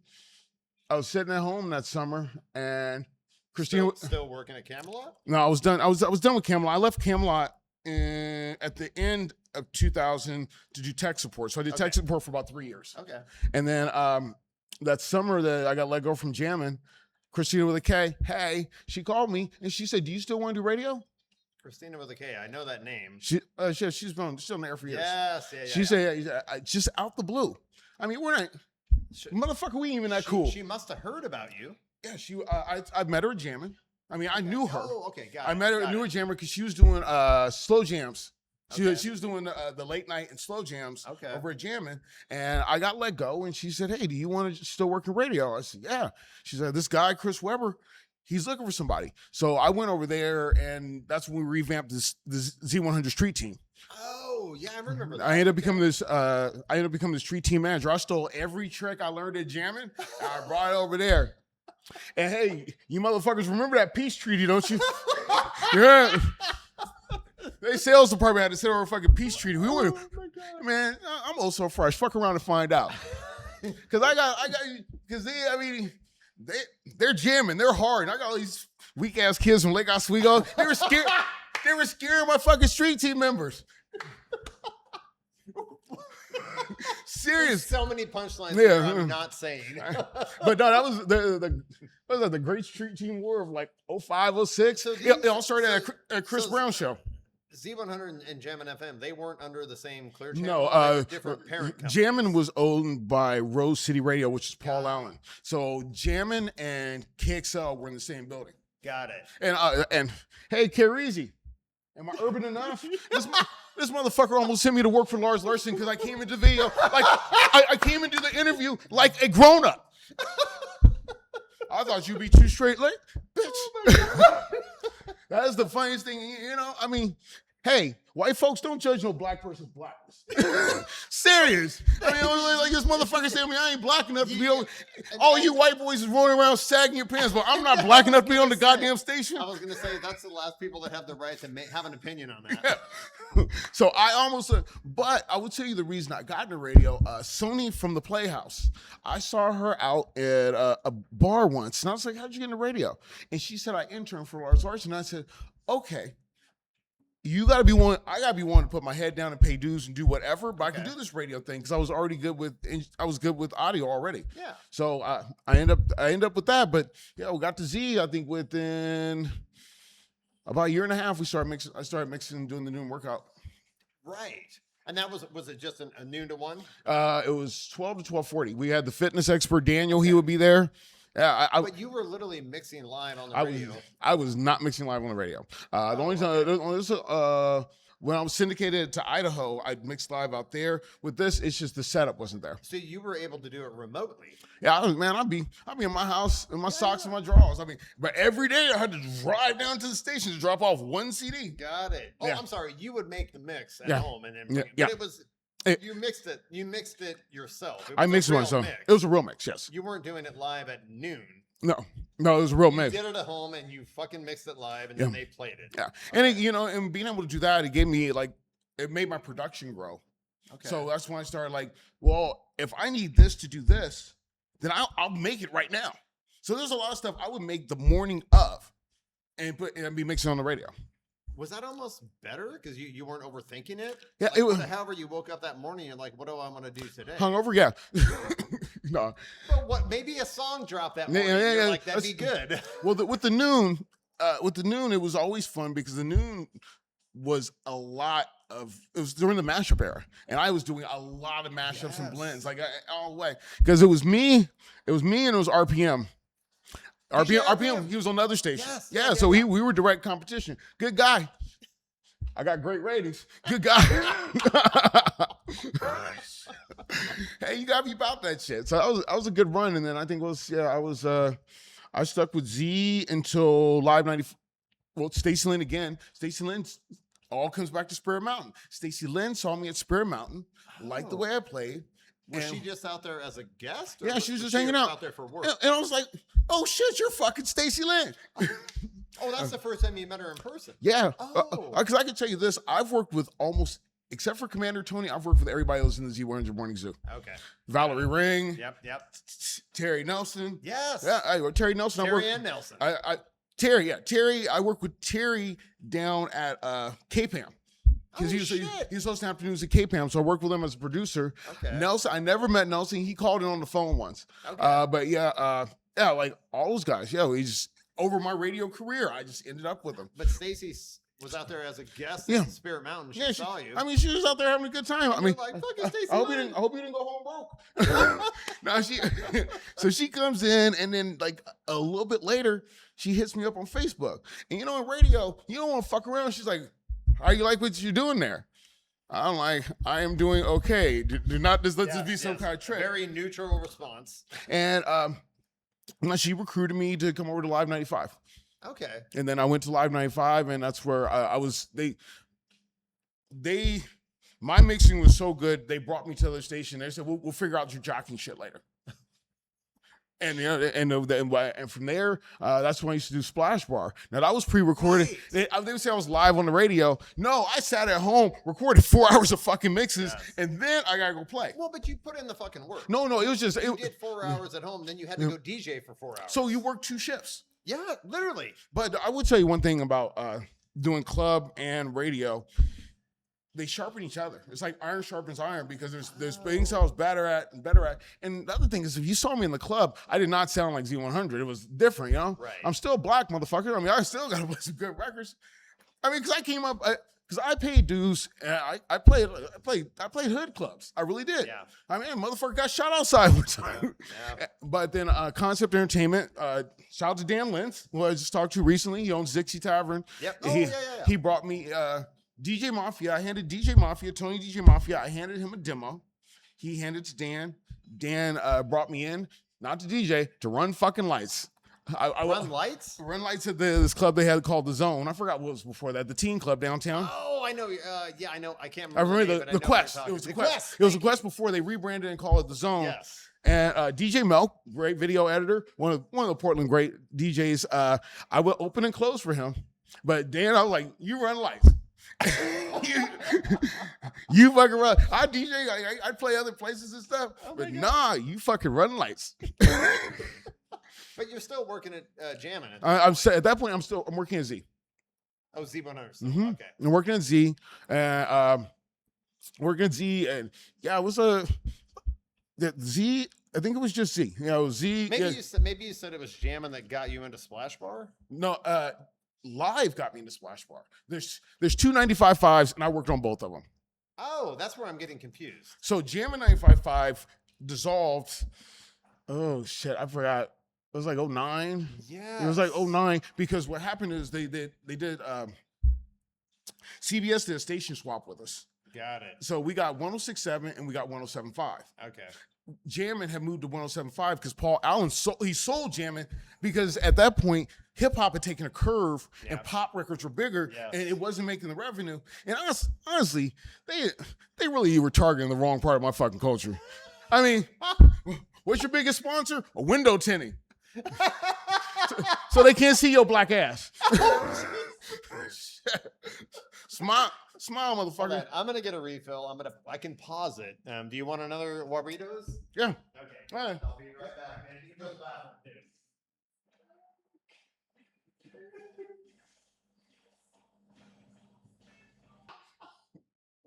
at home that summer, and Christina still working at Camelot? No, I was done. I was done with Camelot. I left Camelot at the end of 2000 to do tech support. So I did tech support for about 3 years. Okay. And then that summer that I got let go from Jammin', Christina with a K, hey, she called me and she said, "Do you still want to do radio?" Christina with a K. I know that name. She's been still in there for years. Yes. Yeah. She said, just out the blue. We're not, motherfucker, we ain't even that cool. She must have heard about you. Yeah, I met her at Jammin'. I knew her. Oh, okay, got it. I met her, knew her at Jammin' because she was doing slow jams. She was doing the late night and slow jams over at Jammin', and I got let go. And she said, "Hey, do you want to still work in radio?" I said, "Yeah." She said, "This guy, Chris Weber, he's looking for somebody." So I went over there, and that's when we revamped this Z100 street team. Oh, yeah, I remember that. I ended up becoming this street team manager. I stole every trick I learned at Jammin', and I brought it over there. And hey, you motherfuckers remember that peace treaty, don't you? Yeah. They sales department had to send over a fucking peace treaty. We were, man, I'm OSO Fresh. Fuck around and find out. Because they're jamming. They're hard. And I got all these weak ass kids from Lake Oswego. They were scared. They were scaring my fucking street team members. Serious. So many punchlines I'm not saying. But no, that was the Great Street Team War of like 05, 06. So it all started at a Chris Brown show. Z100 and Jammin' FM, they weren't under the same Clear Channel? No, different parent companies. Jammin' was owned by Rose City Radio, which is Paul Allen. So Jammin' and KXL were in the same building. Got it. And hey, Carizi, am I urban enough? This motherfucker almost sent me to work for Lars Larson because I came into the video like I came into the interview like a grown up. I thought you'd be too straight laced, bitch. Oh That is the funniest thing, Hey, white folks don't judge no black person's blackness. Serious. I mean, like this motherfucker saying, I ain't black enough to be on. All you white boys is rolling around sagging your pants, but I'm not black enough to be on the goddamn station. I was going to say, that's the last people that have the right to have an opinion on that. Yeah. So I almost, but I will tell you the reason I got into radio. Sony from the Playhouse. I saw her out at a bar once, and I was like, how'd you get into radio? And she said, I interned for Lars Larson. And I said, okay. You gotta be one. I gotta be one to put my head down and pay dues and do whatever. But I can do this radio thing because I was already good with. I was good with audio already. Yeah. So I end up with that. But yeah, we got to Z. I think within about a year and a half, we started mixing. I started mixing and doing the noon workout. Right. And that was it just a noon to 1? It was 12 to 12:40. We had the fitness expert Daniel. He would be there. Yeah, but you were literally mixing live on the radio. I was not mixing live on the radio. The only time when I was syndicated to Idaho, I mixed live out there. With this, it's just the setup wasn't there. So you were able to do it remotely. Yeah, I'd be in my house in my socks and my drawers. I mean, but every day I had to drive down to the station to drop off one CD. Got it. Oh, yeah. I'm sorry. You would make the mix at home and then bring it. Yeah. But it was. You mixed it yourself. I mixed it myself. It was a real mix, yes. You weren't doing it live at noon. No, it was a real mix. You did it at home and you fucking mixed it live and then they played it. Yeah, and and being able to do that, it gave me it made my production grow. Okay. So that's when I started well, if I need this to do this, then I'll make it right now. So there's a lot of stuff I would make the morning of, and be mixing on the radio. Was that almost better because you weren't overthinking it? Yeah, it was. However, you woke up that morning and what do I want to do today? Hungover, yeah. No. But what? Maybe a song dropped that morning. Yeah. That'd be good. Well, with the noon, it was always fun because the noon was a lot of. It was during the mashup era, and I was doing a lot of mashups and blends, all the way because it was me, and it was RPM. RPM, he was on another station. Yes, yeah, so we were direct competition. Good guy. I got great ratings. Good guy. Hey, you gotta be about that shit. So I was a good run, and then I think I stuck with Z until Live 90. Well, Stacey Lynn again. Stacey Lynn all comes back to Spirit Mountain. Stacey Lynn saw me at Spirit Mountain, liked the way I played. Was she just out there as a guest? Yeah, she was just hanging out there for work. And I was like, "Oh shit, you're fucking Stacey Lynn." Oh, that's the first time you met her in person. Yeah, because I can tell you this: I've worked with almost, except for Commander Tony, I've worked with everybody else in the Z100 Morning Zoo. Okay. Valerie Ring. Yep. Terry Nelson. Yes. Yeah, Terry Nelson. Terry and Nelson. Terry. I worked with Terry down at KPAM. Because he was hosting afternoons at KPAM, so I worked with him as a producer. Okay. Nelson, I never met Nelson. He called in on the phone once. Okay. But all those guys. Yeah, he just over my radio career, I just ended up with him. But Stacey was out there as a guest in Spirit Mountain. She saw you. I mean, she was out there having a good time. I mean, I hope you didn't go home broke. No, so she comes in, and then a little bit later, she hits me up on Facebook. And in radio, you don't want to fuck around. She's like, how you like what you're doing there? I'm like, I am doing okay. Do not just let this be some kind of trick. Very neutral response. And she recruited me to come over to Live 95. Okay. And then I went to Live 95, and that's where I was. My mixing was so good, they brought me to their station. They said, we'll figure out your jocking shit later. And and from there, that's when I used to do Splash Bar. Now that was pre-recorded. Right. They would say I was live on the radio. No, I sat at home, recorded 4 hours of fucking mixes, and then I gotta go play. Well, but you put in the fucking work. No, it was just you did 4 hours at home, then you had to go DJ for 4 hours. So you worked 2 shifts. Yeah, literally. But I would tell you one thing about doing club and radio. They sharpen each other. It's like iron sharpens iron because there's things I was better at. And the other thing is, if you saw me in the club, I did not sound like Z100. It was different, Right. I'm still black, motherfucker. I mean, I still got to play some good records. I mean, because I came up, because I paid dues. And I played hood clubs. I really did. Yeah. I mean, motherfucker got shot outside one time. Yeah. But then Concept Entertainment. Shout out to Dan Lentz, who I just talked to recently. He owns Dixie Tavern. Yep. He brought me. DJ Mafia, I handed DJ Mafia, Tony DJ Mafia, I handed him a demo. He handed it to Dan. Dan brought me in, not to DJ, to run fucking lights. Run lights? Run lights at this club they had called the Zone. I forgot what was before that. The teen club downtown. Oh, I know. Yeah, I know. I can't I remember. remember the Quest. It was the a Quest. Quest. It was a Quest before they rebranded and called it the Zone. Yes. And DJ Mel, great video editor, one of the Portland great DJs. I would open and close for him. But Dan, I was like, you run lights. you fucking run. I DJ, I play other places and stuff. But nah, you fucking run lights. But you're still working at jamming. At that point, I'm working at Z. Oh, Z100. Mm-hmm. Okay. I'm working at Z. And working at Z. And yeah, it was Z. I think it was just Z. Z. Maybe you said it was jamming that got you into Splash Bar. No, Live got me into Splash Bar. There's 2 95.5s, and I worked on both of them. Oh, that's where I'm getting confused. So Jamming 95.5 dissolved. Oh shit, I forgot. It was like 09. Yeah. It was like 09 because what happened is they did CBS did a station swap with us. Got it. So we got 106.7 and we got 107.5. Okay. Jammin' had moved to 107.5 because Paul Allen sold Jammin' because at that point hip hop had taken a curve and pop records were bigger and it wasn't making the revenue. And honestly, they really were targeting the wrong part of my fucking culture. I mean, what's your biggest sponsor? A window tinting. So they can't see your black ass. Smile, motherfucker. I'm gonna get a refill. I can pause it. Do you want another Warritos? Yeah. Okay. All right. I'll be right back. And you go bathroom too.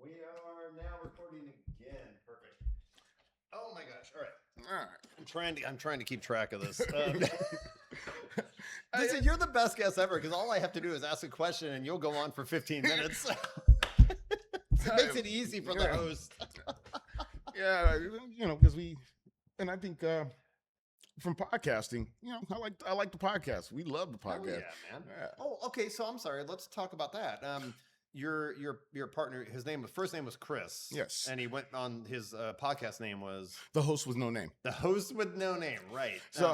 We are now recording again. Perfect. Oh my gosh! All right. All right. I'm trying to keep track of this. Listen, you're the best guest ever because all I have to do is ask a question and you'll go on for 15 minutes. It makes it easy for the host. Yeah, because I think from podcasting, I like the podcast. We love the podcast. Oh, yeah, man. Yeah. Oh, okay. So I'm sorry. Let's talk about that. Your partner, his first name was Chris. Yes. And he went on his podcast name was The Host with No Name. The Host with No Name, right. So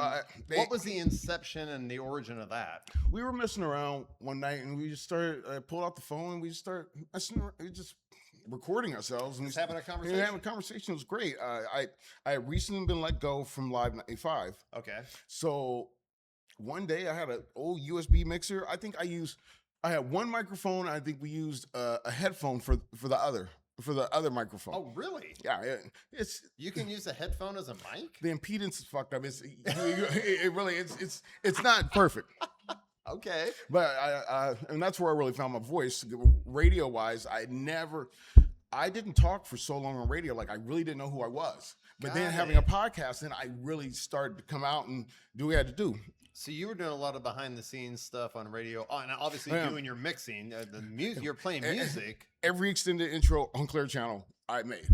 what was the inception and the origin of that? We were messing around one night and we just started, pulled out the phone and we just recording ourselves and just having a conversation. Having a conversation. It was great. I had recently been let go from Live 95. Okay. So one day I had an old USB mixer. I had one microphone. I think we used a headphone for the other microphone. Oh, really? Yeah, you can use a headphone as a mic. The impedance is fucked up. It's not perfect. Okay, but and that's where I really found my voice. Radio wise, I didn't talk for so long on radio. Like I really didn't know who I was. But then having a podcast, then I really started to come out and do what I had to do. So you were doing a lot of behind the scenes stuff on radio, and obviously doing your mixing, the music. You're playing music. Every extended intro on Clear Channel I made,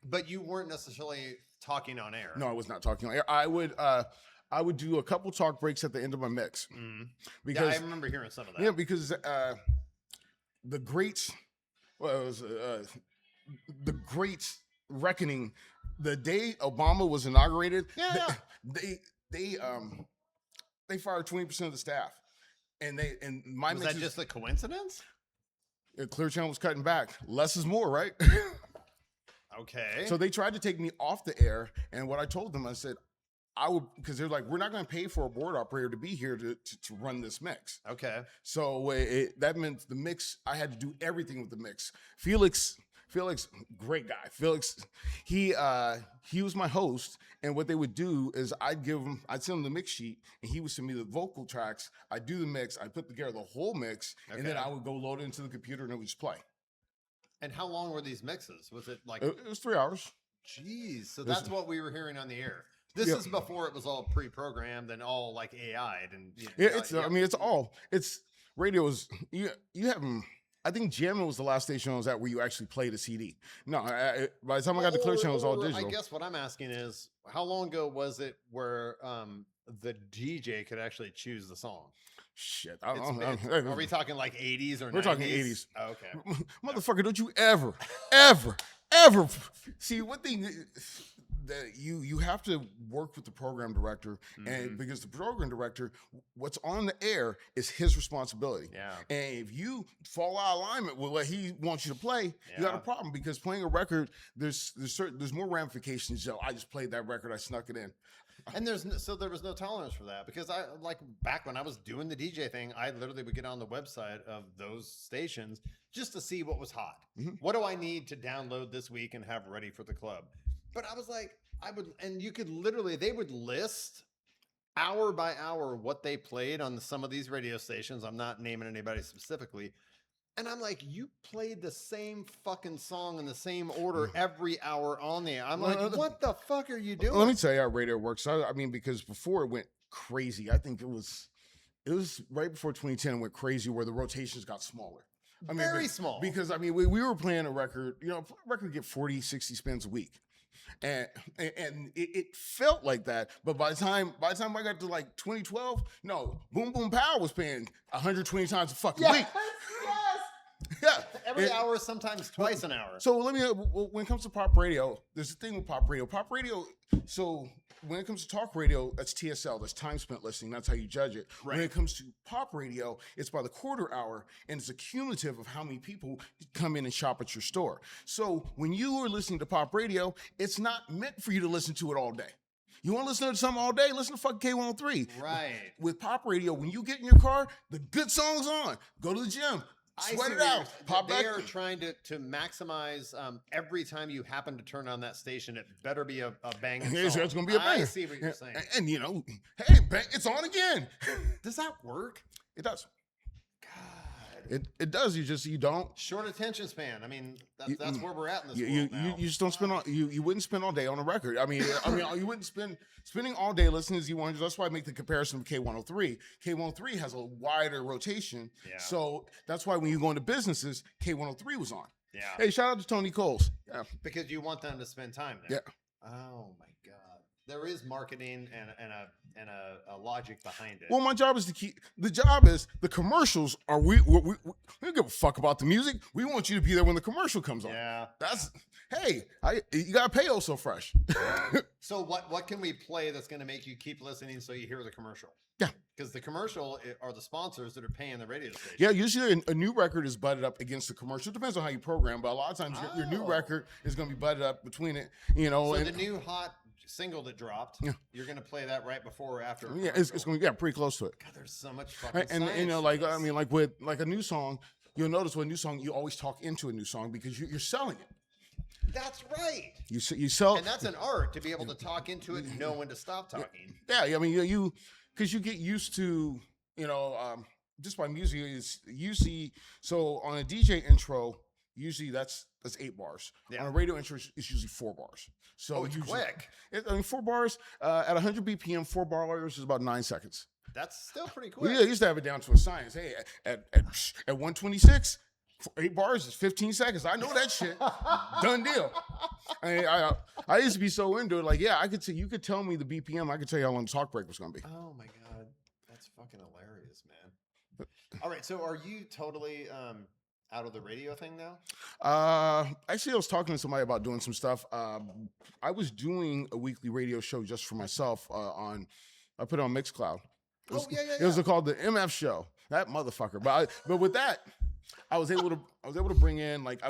but you weren't necessarily talking on air. No, I was not talking on air. I would do a couple talk breaks at the end of my mix because I remember hearing some of that. Yeah, because the greats, the great reckoning, the day Obama was inaugurated. They fired 20% of the staff, and my was that just a coincidence? Clear Channel was cutting back. Less is more, right? Okay. So they tried to take me off the air, and what I told them, I said, I would, because they're like, we're not going to pay for a board operator to be here to run this mix. Okay. So that meant the mix. I had to do everything with the mix. Felix, great guy. Felix, he was my host, and what they would do is I'd send him the mix sheet, and he would send me the vocal tracks. I'd do the mix, I'd put together the whole mix, and then I would go load it into the computer, and it would just play. And how long were these mixes? Was it like... It was 3 hours. Jeez, so that's what we were hearing on the air. This is before it was all pre-programmed and all like AI'd and... it's radio is... You have them... I think Jammin' was the last station I was at where you actually played a CD. No, by the time I got to Clear Channel, it was all digital. I guess what I'm asking is, how long ago was it where the DJ could actually choose the song? Shit. Are we talking like 80s or 90s? We're talking 80s. Oh, okay. Motherfucker, don't you ever see one thing... that you have to work with the program director, Mm-hmm. and because the program director, what's on the air is his responsibility. Yeah. And if you fall out of alignment with what he wants you to play, you got a Yeah. problem, because playing a record, there's more ramifications. So I just played that record, I snuck it in. And there was no tolerance for that, because I, like, back when I was doing the DJ thing, I literally would get on the website of those stations just to see what was hot. Mhm. What do I need to download this week and have ready for the club? But I was like, and you could literally, they would list hour by hour what they played on some of these radio stations. I'm not naming anybody specifically. And I'm like, you played the same fucking song in the same order every hour on there. I'm like, what the fuck are you doing? Let me tell you how radio works. I mean, because before it went crazy, I think it was right before 2010 it went crazy, where the rotations got smaller. I mean, Very small. Because I mean, we were playing a record, a record get 40, 60 spins a week. And it felt like that, but by the time I got to like 2012, no, Boom Boom Pow was paying 120 times a fucking week. Yeah, Every hour, sometimes twice an hour. So when it comes to pop radio, there's a thing with pop radio. Pop radio, so when it comes to talk radio, that's TSL, that's time spent listening. That's how you judge it. Right. When it comes to pop radio, it's by the quarter hour, and it's a cumulative of how many people come in and shop at your store. So when you are listening to pop radio, it's not meant for you to listen to it all day. You want to listen to something all day? Listen to fucking K103. Right. With pop radio, when you get in your car, the good song's on. Go to the gym. Sweat it out. Pop They back. are trying to maximize every time you happen to turn on that station. It better be a banging song. It's going to be a banger. I see what you're saying. And hey, it's on again. Does that work? It does. God. It does. You don't. Short attention span. I mean, that's where we're at in this You world now. just don't spend you wouldn't spend all day on a record. I mean you wouldn't spending all day listening to Z100. That's why I make the comparison with K103. K103 has a wider rotation. Yeah. So that's why when you go into businesses, K103 was on. Yeah. Hey, shout out to Tony Coles. Yeah. Because you want them to spend time there. Yeah. Oh my God. There is marketing and a logic behind it. Well, my job is to keep. The job is the commercials are we don't give a fuck about the music. We want you to be there when the commercial comes on. Yeah. That's you gotta pay OSO Fresh. So what can we play that's going to make you keep listening so you hear the commercial? Yeah. Because the commercial are the sponsors that are paying the radio station. Yeah, usually a new record is butted up against the commercial. It depends on how you program, but a lot of times your new record is going to be butted up between it. So and the new hot single that dropped, you're going to play that right before or after. yeah, it's going to be pretty close to it. God, there's so much fucking And science like to this. I mean, like with like a new song, you'll notice with a new song you always talk into a new song because you're selling it. That's right. You sell, And that's an art to be able to talk into it and know when to stop talking. Yeah, I mean you because you get used to just by music is usually so on a DJ intro usually that's 8 bars. Yeah. On a radio intro it's usually 4 bars. So It's usually, quick. 4 bars at 100 BPM, 4 bars is about 9 seconds. That's still pretty quick. We used to have it down to a science. Hey, at 126, 8 bars is 15 seconds. I know that shit. Done deal. I used to be so into it. Like, yeah, I could see. You could tell me the BPM. I could tell you how long the talk break was going to be. Oh my God, that's fucking hilarious, man. All right, so are you totally out of the radio thing now? Actually, I was talking to somebody about doing some stuff. I was doing a weekly radio show just for myself I put it on Mixcloud. It was called the MF Show. That motherfucker. But with that, I was able to bring in I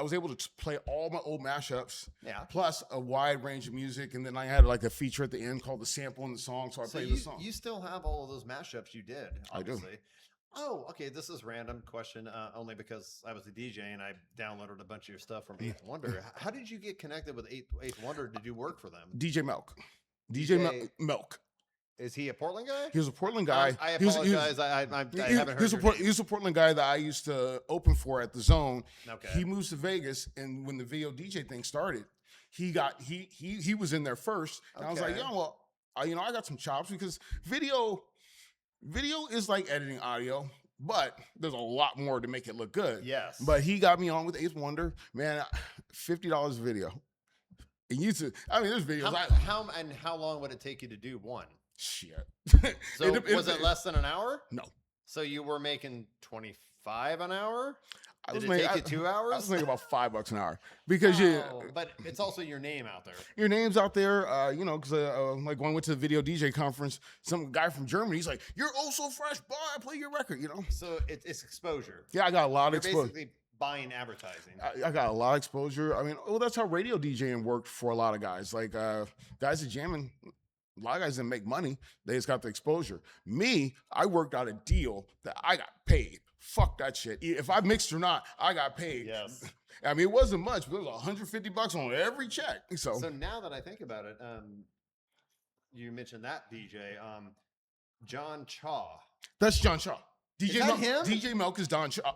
was able to play all my old mashups, plus a wide range of music, and then I had like a feature at the end called the sample in the song, so I played the song. You still have all of those mashups you did, obviously. I do. Oh, okay. This is a random question, only because I was a DJ and I downloaded a bunch of your stuff from Eighth Wonder. How did you get connected with Eighth Wonder? Did you work for them? DJ Milk. DJ Milk. Is he a Portland guy? He was a Portland guy. I apologize. I haven't heard your name. He was a Portland guy that I used to open for at the Zone. Okay. He moves to Vegas, and when the video DJ thing started, he was in there first. And I was like, I got some chops because video is like editing audio, but there's a lot more to make it look good. Yes. But he got me on with Eighth Wonder. Man, $50 a video. And there's videos. How long would it take you to do one? Shit. So was it less than an hour? No. So you were making 25 an hour? Did it take you 2 hours? I was making about $5 an hour because but it's also your name out there. Your name's out there, because like when I went to the video DJ conference, some guy from Germany, he's like, "You're OSO Fresh, boy, I play your record," So it's exposure. Yeah, I got a lot of exposure. Basically buying advertising. I got a lot of exposure. I mean, that's how radio DJing worked for a lot of guys. Like guys that jamming, a lot of guys didn't make money. They just got the exposure. Me, I worked out a deal that I got paid. Fuck that shit. If I mixed or not, I got paid. Yes. I mean, it wasn't much, but it was $150 on every check. So now that I think about it, you mentioned that DJ, John Chaw. That's John Chaw. DJ Milk is Don Chaw.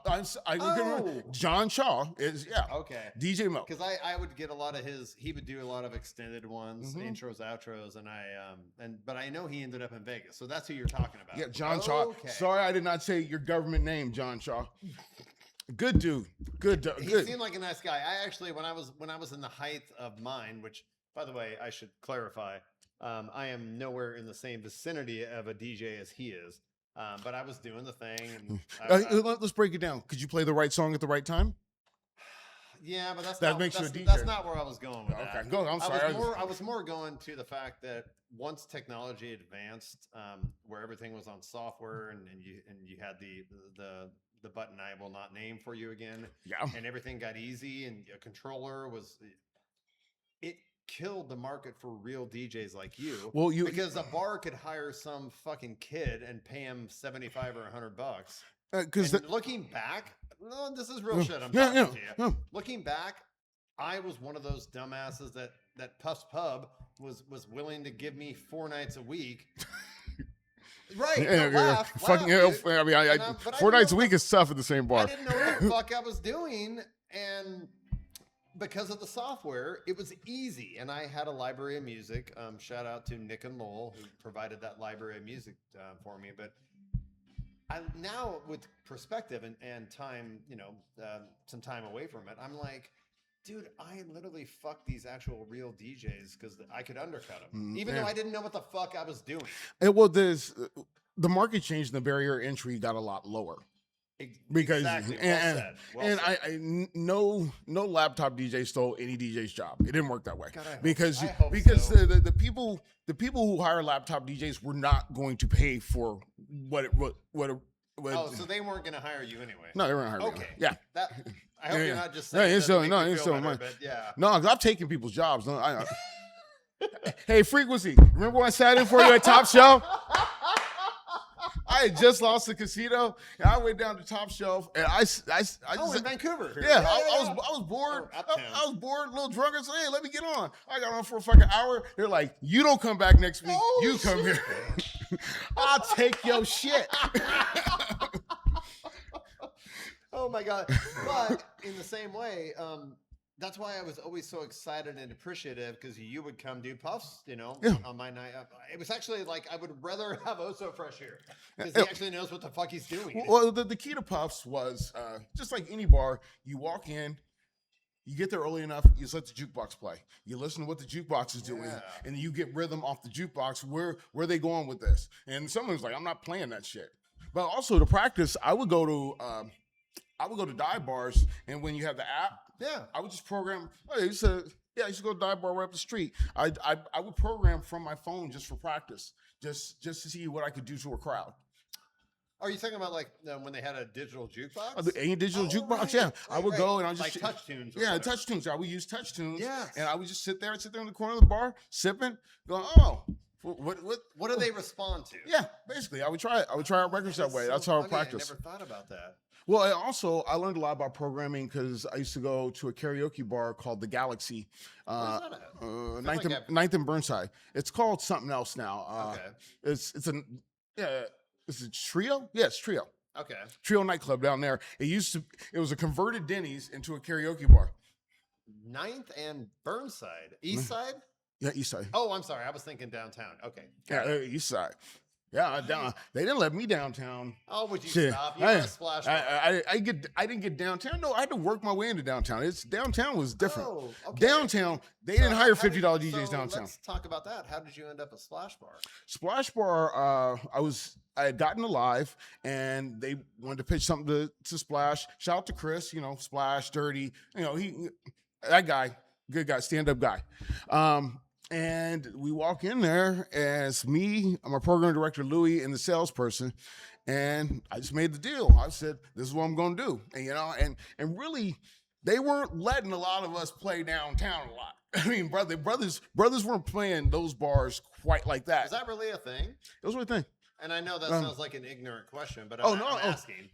John Chaw is Okay. DJ Milk. Because I would get a lot of his. He would do a lot of extended ones, intros, outros, but I know he ended up in Vegas. So that's who you're talking about. Yeah, John Chaw. Okay. Sorry, I did not say your government name, John Chaw. Good dude. Good. He seemed like a nice guy. I actually, when I was in the height of mine, which by the way, I should clarify, I am nowhere in the same vicinity of a DJ as he is. But I was doing the thing. And let's break it down. Could you play the right song at the right time? Yeah, but that's not where I was going with that. Okay, go. I'm sorry. I was more going to the fact that once technology advanced, where everything was on software, and you had the button I will not name for you again. Yeah. And everything got easy, and a controller it killed the market for real DJs like you. Well, because a bar could hire some fucking kid and pay him $75 or $100. Because looking back, this is real shit. I'm talking to you. Yeah. Looking back, I was one of those dumbasses that Puff's Pub was willing to give me 4 nights a week. Right. Laugh, fucking. I mean, 4 nights a week is tough at the same bar. I didn't know what the fuck I was doing, and because of the software, it was easy. And I had a library of music. Shout out to Nick and Lowell, who provided that library of music for me. But now with perspective and time, some time away from it, I'm like, dude, I literally fucked these actual real DJs because I could undercut them, even though I didn't know what the fuck I was doing. The market changed and the barrier to entry got a lot lower. Because exactly. No laptop DJ stole any DJ's job. It didn't work that way. God, because so. the people who hire laptop DJs were not going to pay for what. So they weren't going to hire you anyway. No, they weren't hiring. Okay. Me. Yeah. I hope you're not just saying but yeah. No, because I've taken people's jobs. No, hey, Frequency. Remember when I sat in for you at Top Shelf? I had just lost the casino, and I went down to Top Shelf, and I just in Vancouver. Yeah, I was bored. I was bored, a little drunk. I said, "Hey, let me get on." I got on for a fucking hour. They're like, "You don't come back next week. You come here. I'll take your shit." Oh my God! But in the same way, that's why I was always so excited and appreciative, because you would come do Puffs, on my night. It was actually like I would rather have OSO Fresh here, because he actually knows what the fuck he's doing. Well, the key to Puffs was just like any bar. You walk in, you get there early enough, you just let the jukebox play. You listen to what the jukebox is doing, and you get rhythm off the jukebox. Where are they going with this? And someone's like, "I'm not playing that shit." But also to practice, I would go to dive bars, and when you have the app, I would just program. I used to go to dive bar right up the street. I would program from my phone just for practice, just to see what I could do to a crowd. Are you talking about like when they had a digital jukebox? Any digital jukebox, right, yeah. I would go and I just like touch tunes. Yeah, touch tunes. I would use touch tunes. Yeah, and I would just sit there in the corner of the bar, sipping, going, "Oh, what do they respond to?" Yeah, basically, I would try out records that way. That's how I practice. I never thought about that. Well, I learned a lot about programming because I used to go to a karaoke bar called the Galaxy, 9th and Burnside. It's called something else now. Okay. It's a Trio? Yeah, it's Trio. Okay. Trio nightclub down there. It was a converted Denny's into a karaoke bar. 9th and Burnside. East side? Yeah, East side. Oh, I'm sorry. I was thinking downtown. Okay. Yeah, East side. They didn't let me downtown. Oh, would you Shit. stop? You were a splash bar. I didn't get downtown. No, I had to work my way into downtown. Downtown was different. Oh, okay. Downtown, they So didn't hire how did- $50 DJs so downtown. Let's talk about that. How did you end up at Splash Bar? Splash Bar, I had gotten alive and they wanted to pitch something to Splash. Shout out to Chris, Splash, Dirty, that guy, good guy, stand-up guy. And we walk in there as me, my program director, Louie, and the salesperson. And I just made the deal. I said, this is what I'm going to do. And, and really, they weren't letting a lot of us play downtown a lot. I mean, brothers weren't playing those bars quite like that. Is that really a thing? It was a thing. And I know that sounds like an ignorant question, but I'm asking.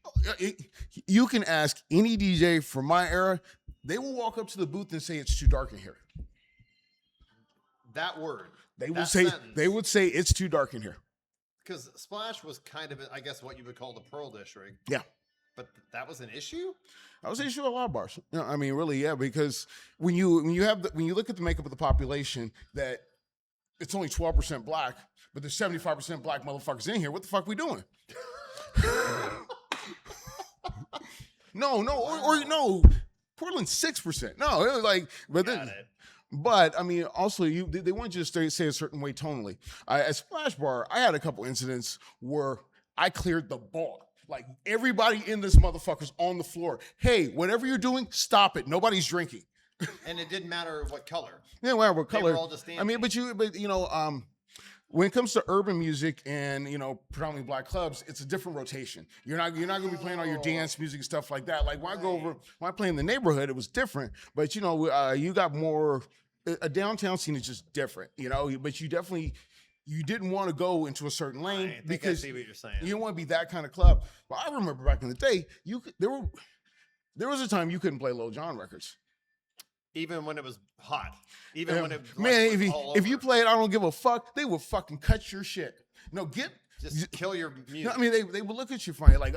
You can ask any DJ from my era. They will walk up to the booth and say, it's too dark in here. That word. They would say it's too dark in here. Because Splash was kind of, I guess, what you would call the Pearl District. Yeah. But that was an issue? That was an issue at a lot of bars. I mean, really, yeah, because when you look at the makeup of the population, that it's only 12% black, but there's 75% black motherfuckers in here. What the fuck we doing? No, Portland's 6%. No, it was like, but I mean, also they want you to say a certain way tonally. At Splash Bar, I had a couple incidents where I cleared the bar. Like everybody in this motherfucker's on the floor. Hey, whatever you're doing, stop it. Nobody's drinking. And it didn't matter what color. Yeah, whatever color. They were all just dancing. I mean, when it comes to urban music and predominantly black clubs, it's a different rotation. You're not going to be playing all your dance music and stuff like that. Like when I play in the neighborhood, it was different. But you got more. A downtown scene is just different, But you didn't want to go into a certain lane because I see what you're saying. You don't want to be that kind of club. Well, I remember back in the day, there was a time you couldn't play Lil Jon records. Even when it was hot. Even when it was if you played I Don't Give a Fuck, they would fucking cut your shit. Just kill your music. I mean, they would look at you funny. Like,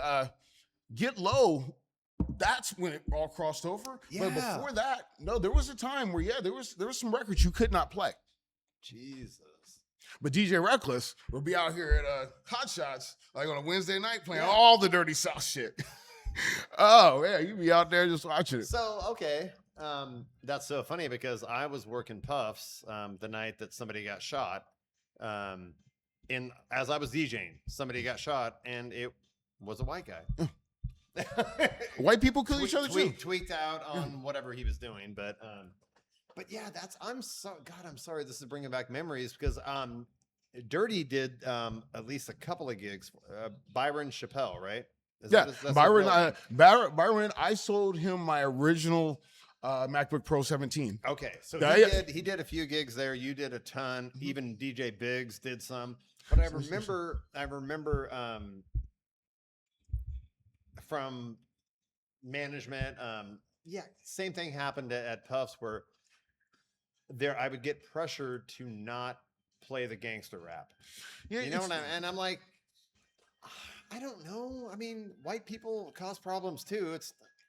Get Low, that's when it all crossed over. Yeah. But before that, no, there was a time where, there was some records you could not play. Jesus. But DJ Reckless would be out here at Hot Shots, like on a Wednesday night, playing all the Dirty South shit. Oh, yeah, you'd be out there just watching it. So, okay. That's so funny because I was working Puffs the night that somebody got shot. As I was DJing, somebody got shot, and it was a white guy. White people kill each other too. Tweaked out on whatever he was doing, but yeah, I'm sorry. This is bringing back memories because Dirty did at least a couple of gigs. Byron Chappelle, right? Byron. I sold him my original MacBook Pro 17. Okay, so he did a few gigs there. You did a ton. Mm-hmm. Even DJ Biggs did some. But I remember from management. Same thing happened at Puffs where I would get pressured to not play the gangster rap. Yeah, and I'm like, I don't know. I mean, white people cause problems too.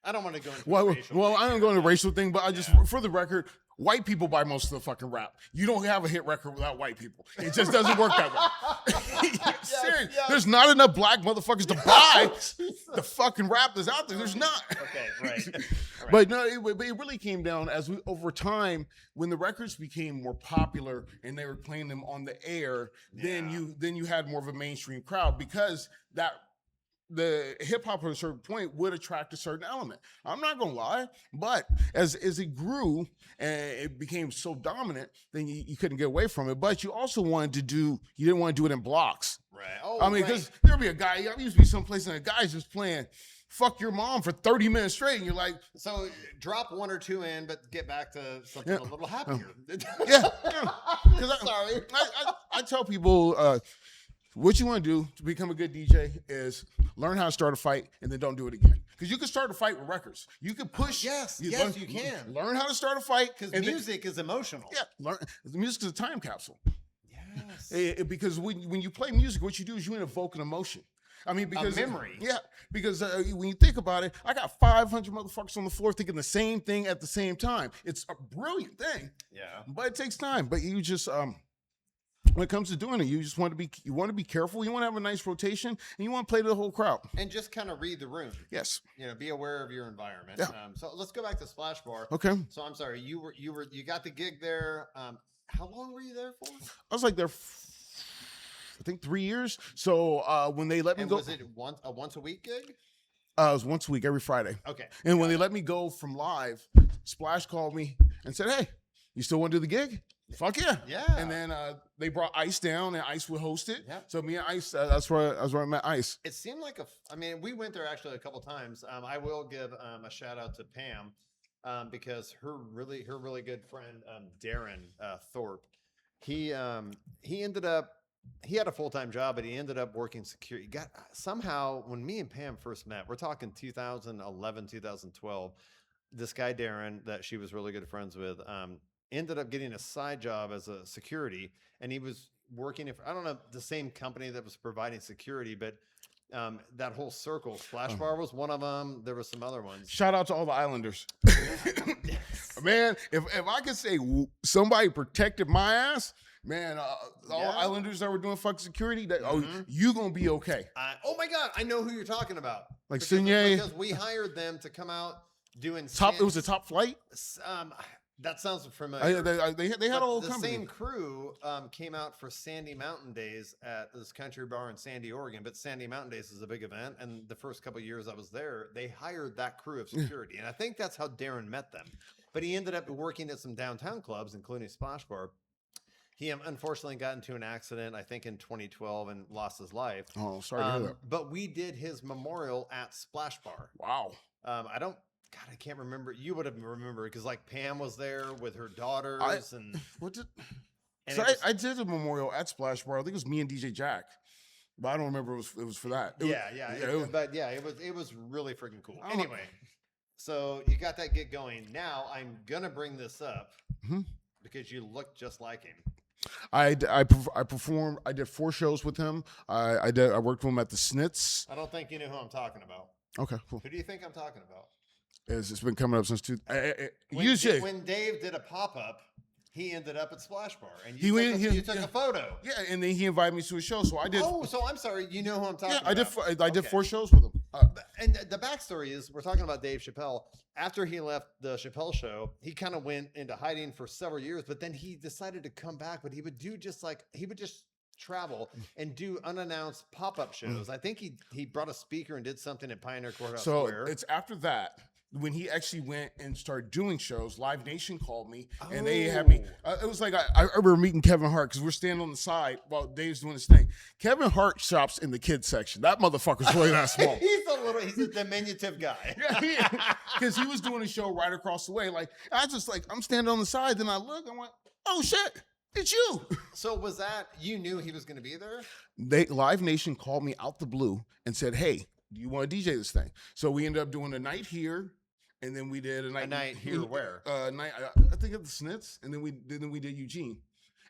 I don't want to go into racial thing. I don't go into racial thing, but I just, for the record, white people buy most of the fucking rap. You don't have a hit record without white people. It just doesn't work that way. Serious. Yes. There's not enough black motherfuckers to buy the fucking rap that's out there. There's not. Okay, right. But no, it really came down over time when the records became more popular and they were playing them on the air. Then you had more of a mainstream crowd because the hip hop at a certain point would attract a certain element. I'm not gonna lie, but as it grew and it became so dominant, then you couldn't get away from it. But you also you didn't want to do it in blocks. Right. Oh, I mean, because there'd be a guy, I used to be someplace and a guy's just playing Fuck Your Mom for 30 minutes straight, and you're like, so drop one or two in, but get back to something a little happier. Because I tell people, what you want to do to become a good DJ is learn how to start a fight and then don't do it again. Because you can start a fight with records. You can push. Yes, you can. Learn how to start a fight. Because music is emotional. Yeah, the music is a time capsule. Yes. Because when you play music, what you do is you invoke an emotion. I mean, because a memory. Yeah, because when you think about it, I got 500 motherfuckers on the floor thinking the same thing at the same time. It's a brilliant thing. Yeah. But it takes time. But you just when it comes to doing it. You just want to be careful. You want to have a nice rotation, and you want to play to the whole crowd. And just kind of read the room. Yes. Be aware of your environment. Yeah. So let's go back to Splash Bar. Okay. So I'm sorry, you got the gig there. How long were you there for? I was like there, I think 3 years. So when they let me go, was it once a week gig? It was once a week, every Friday. Okay. And when they let me go from live, Splash called me and said, "Hey, you still want to do the gig?" Fuck yeah. Yeah. And then they brought Ice down, and Ice would host it. Yeah. So me and Ice, that's where I met Ice. It seemed like we went there actually a couple times. I will give a shout out to Pam because her really good friend Darren Thorpe, he ended up, he had a full-time job, but he ended up working security. Somehow when me and Pam first met, we're talking 2011, 2012. This guy Darren that she was really good friends with ended up getting a side job as a security, and he was working I don't know, the same company that was providing security, but that whole circle, Splash Bar was one of them. There were some other ones. Shout out to all the Islanders. Man, if I could say somebody protected my ass, man, all Islanders that were doing fuck security, you gonna be okay. Oh my God, I know who you're talking about. Like Sunye. Because we hired them to come out doing top. It was a Top Flight. That sounds familiar. They had a whole company. The same crew came out for Sandy Mountain Days at this country bar in Sandy, Oregon. But Sandy Mountain Days is a big event, and the first couple of years I was there, they hired that crew of security, and I think that's how Darren met them. But he ended up working at some downtown clubs, including Splash Bar. He unfortunately got into an accident, I think in 2012, and lost his life. Oh, sorry to hear that. But we did his memorial at Splash Bar. Wow. I can't remember. You would have remembered because like Pam was there with her daughters I did a memorial at Splash Bar. I think it was me and DJ Jack, but I don't remember it was for that. It was really freaking cool. Anyway, so you got that gig going. Now I'm gonna bring this up because you look just like him. I performed. I did 4 shows with him. I worked with him at the Snits. I don't think you know who I'm talking about. Okay, cool. Who do you think I'm talking about? It's been coming up since when Dave did a pop-up, he ended up at Splash Bar, and you took a photo. Yeah, and then he invited me to a show, so I did. Oh, so I'm sorry, you know who I'm talking about. I did 4 shows with him. And the backstory is, we're talking about Dave Chappelle. After he left the Chappelle show, he kind of went into hiding for several years, but then he decided to come back, but he would just travel and do unannounced pop-up shows. I think he brought a speaker and did something at Pioneer Courthouse Square. So it's after that, when he actually went and started doing shows, Live Nation called me and they had me. It was like I remember meeting Kevin Hart because we're standing on the side while Dave's doing his thing. Kevin Hart shops in the kids section. That motherfucker's really that small. He's a diminutive guy. Because he was doing a show right across the way. Like I'm standing on the side, then I look, I went, oh shit, it's you. So was that, you knew he was going to be there? Live Nation called me out the blue and said, hey, do you want to DJ this thing? So we ended up doing a night here. And then we did a night here where? I think at the Snits, and then we did Eugene,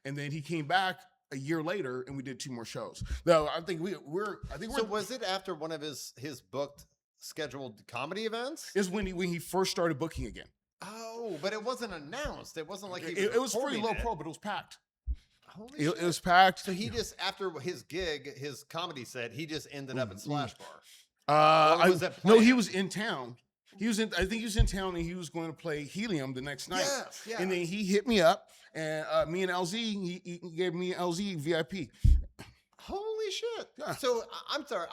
and then he came back a year later, and we did 2 more shows. No, I think we're. So was it after one of his booked scheduled comedy events? Is when he first started booking again. Oh, but it wasn't announced. It wasn't like it was pretty low pro, but it was packed. Holy shit. It was packed. So he just, after his gig, his comedy set, he just ended up at Splash Bar. No, he was in town. I think he was in town, and he was going to play Helium the next night. Yes, yeah. And then he hit me up, and me and LZ, he gave me LZ VIP. Holy shit! Yeah. So I'm sorry.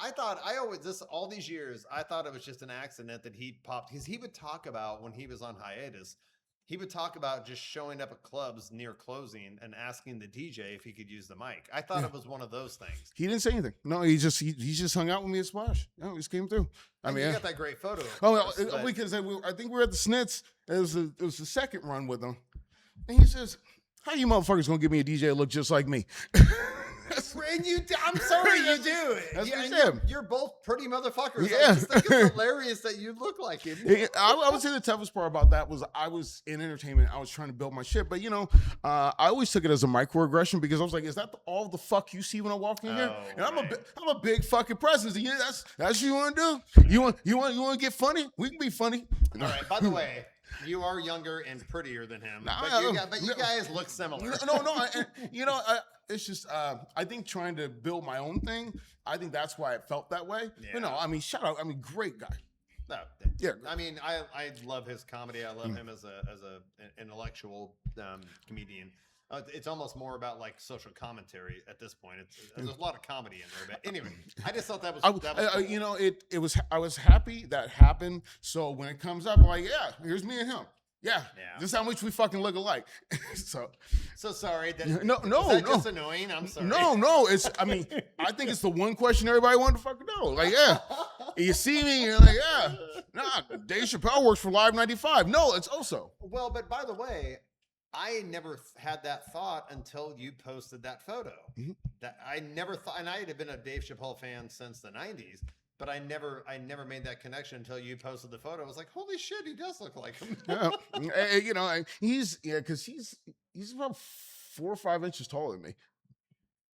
All these years, I thought it was just an accident that he popped, because he would talk about when he was on hiatus. He would talk about just showing up at clubs near closing and asking the DJ if he could use the mic. I thought it was one of those things. He didn't say anything. No, he just hung out with me at Splash. No, he just came through. You got that great photo. Because I think we were at the Snits. It was the second run with him, and he says, "How you motherfuckers gonna give me a DJ that look just like me?" I'm sorry, you do. That's what he said. You're both pretty motherfuckers. Yeah. I just think it's hilarious that you look like him. I would say the toughest part about that was I was in entertainment. I was trying to build my shit. But, I always took it as a microaggression because I was like, is that all the fuck you see when I walk in here? And I'm a big fucking presence. And that's what you want to do? You want to get funny? We can be funny. All right. By the way, you are younger and prettier than him. But you guys look similar. No. it's just I think trying to build my own thing. I think that's why it felt that way. Yeah. But no, I mean, shout out. I mean, great guy. No, Yeah. I mean, I love his comedy. I love him as a intellectual comedian. It's almost more about like social commentary at this point. There's a lot of comedy in there, but anyway, I just thought that was cool. You know, it was. I was happy that happened. So when it comes up, I'm like, yeah, here's me and him. Yeah, this is how much we fucking look alike. so sorry. No. Just annoying. I'm sorry. No. It's. I mean, I think it's the one question everybody wanted to fucking know. Like, yeah, you see me, you're like, yeah, nah. Dave Chappelle works for Live 95. No, it's OSO. Well, but by the way, I never had that thought until you posted that photo. Mm-hmm. That I never thought, and I had been a Dave Chappelle fan since the '90s. But I never made that connection until you posted the photo. I was like, holy shit, he does look like him. Yeah. You know, because he's about 4 or 5 inches taller than me.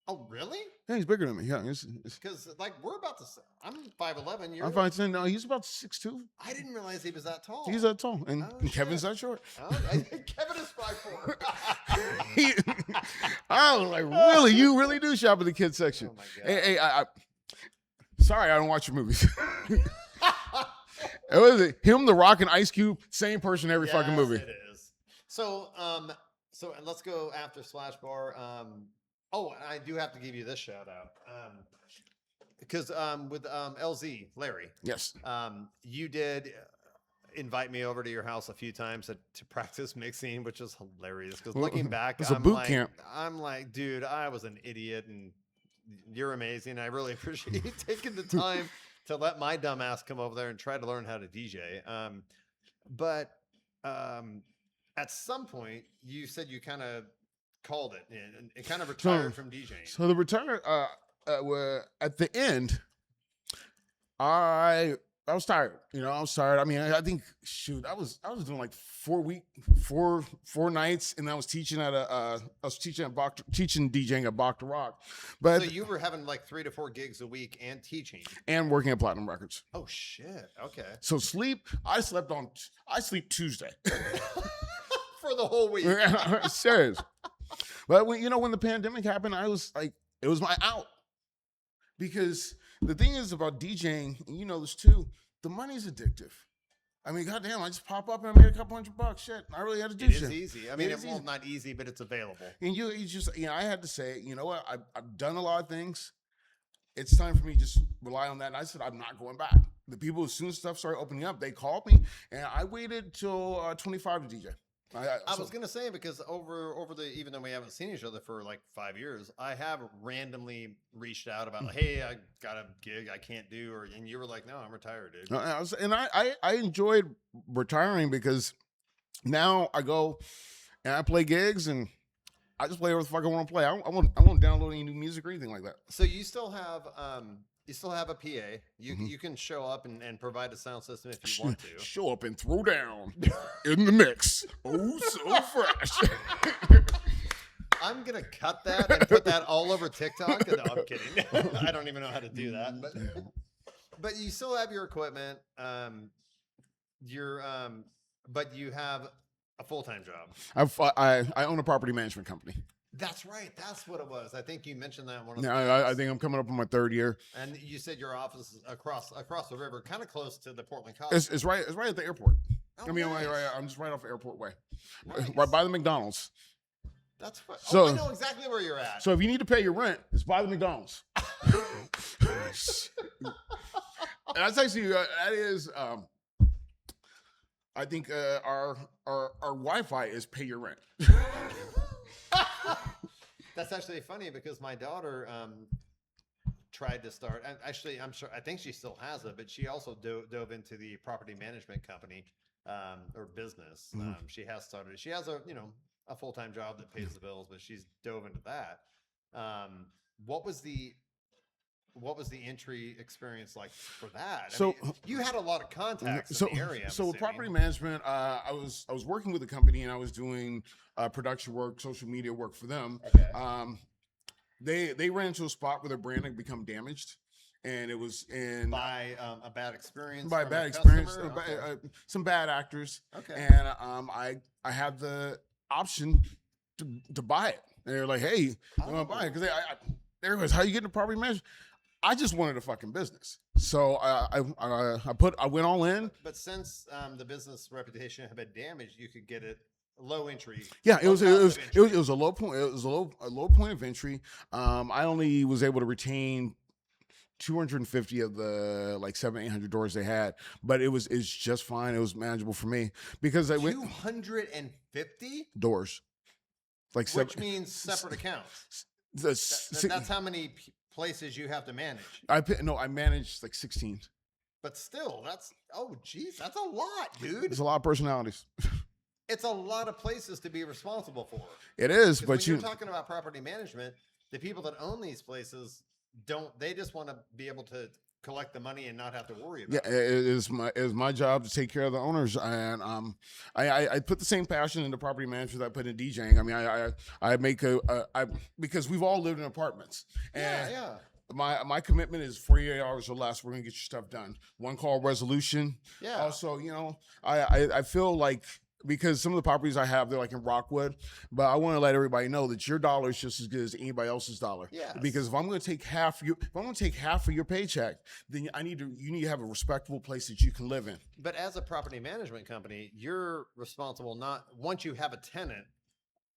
Oh, really? Yeah, he's bigger than me. Yeah, because like we're about to. I'm 5'11". I'm 5'10". No, he's about 6'2". I didn't realize he was that tall. He's that tall, and Kevin's that short. Oh, Kevin is 5'4". I was like, really? You really do shop in the kids section? Oh my God. Hey, sorry, I don't watch your movies. It was him, The Rock, and Ice Cube, same person every fucking movie. It is. So let's go after Splash Bar. And I do have to give you this shout out. Because with LZ, Larry. Yes. You did invite me over to your house a few times to practice mixing, which is hilarious. Because looking back, it's a boot camp. I'm like, dude, I was an idiot, and you're amazing. I really appreciate you taking the time to let my dumb ass come over there and try to learn how to DJ. But at some point, you said you kind of called it and it kind of retired from DJing. So the retire at the end, I was tired. You know, I was tired. I mean, I think I was doing like 4 nights, and I was teaching teaching DJing at Bach to Rock. But so you were having like 3 to 4 gigs a week and teaching and working at Platinum Records. Oh shit. Okay. So I sleep Tuesday for the whole week. Serious. But when the pandemic happened, I was like, it was my out. Because the thing is about DJing, and you know this too, the money's addictive. I mean, goddamn, I just pop up and I made a couple $100. Shit, I really had to do shit. It is easy. I mean, it's not easy, but it's available. And you just, I had to say, you know what? I've done a lot of things. It's time for me to just rely on that. And I said, I'm not going back. The people, as soon as stuff started opening up, they called me, and I waited till 25 to DJ. I was gonna say, because over even though we haven't seen each other for like 5 years, I have randomly reached out about, hey, I got a gig I can't do, and you were like, no, I'm retired, dude. I enjoyed retiring because now I go and I play gigs and I just play whatever the fuck I want to play. I won't download any new music or anything like that. So you still have a PA. You can show up and provide a sound system if you want to. Show up and throw down in the mix. Oh, so fresh. I'm going to cut that and put that all over TikTok. No, I'm kidding. I don't even know how to do that. But you still have your equipment. But you have a full-time job. I own a property management company. That's right. That's what it was. I think you mentioned that one. I think I'm coming up on my 3rd year. And you said your office is across the river, kind of close to the Portland College. It's right at the airport. Oh, nice. I'm just right off Airport Way, Nice. right by the McDonald's. That's what. So I know exactly where you're at. So if you need to pay your rent, it's by the McDonald's. And that's actually that is. I think our Wi-Fi is pay your rent. That's actually funny because my daughter tried to start. Actually, I think she still has it, but she also dove into the property management company or business. Mm-hmm. She has started. She has a full-time job that pays the bills, but she's dove into that. What was the entry experience like for that? I mean, you had a lot of contacts in the area. So with property management, I was working with a company and I was doing production work, social media work for them. Okay. They ran into a spot where their brand had become damaged, and it was by a bad experience. By a bad experience, some bad actors. Okay. And I had the option to buy it. And they're like, "Hey, you want to buy it?" Because everybody's, "How you getting a property manager?" I just wanted a fucking business, so I went all in. But since the business reputation had been damaged, you could get it low entry. Yeah, it low was cost of entry. it was a low point. It was a low point of entry. I only was able to retain 250 of the like 700-800 doors they had, but it's just fine. It was manageable for me because I went 250 doors, like which means separate accounts. That's how many places you have to manage. I managed like 16. But still, that's a lot, dude. There's a lot of personalities. It's a lot of places to be responsible for. It is, but when you're talking about property management, the people that own these places they just want to be able to collect the money and not have to worry about it. It is my job to take care of the owners, and I put the same passion into property management that I put in DJing. I mean, I make because we've all lived in apartments. And yeah. My commitment is 48 hours or less. We're gonna get your stuff done. One call resolution. Yeah. Also, I feel like, because some of the properties I have, they're like in Rockwood, but I want to let everybody know that your dollar is just as good as anybody else's dollar. Yes. Because if I'm going to take half of your paycheck, then you need to have a respectable place that you can live in. But as a property management company, you're responsible not once you have a tenant,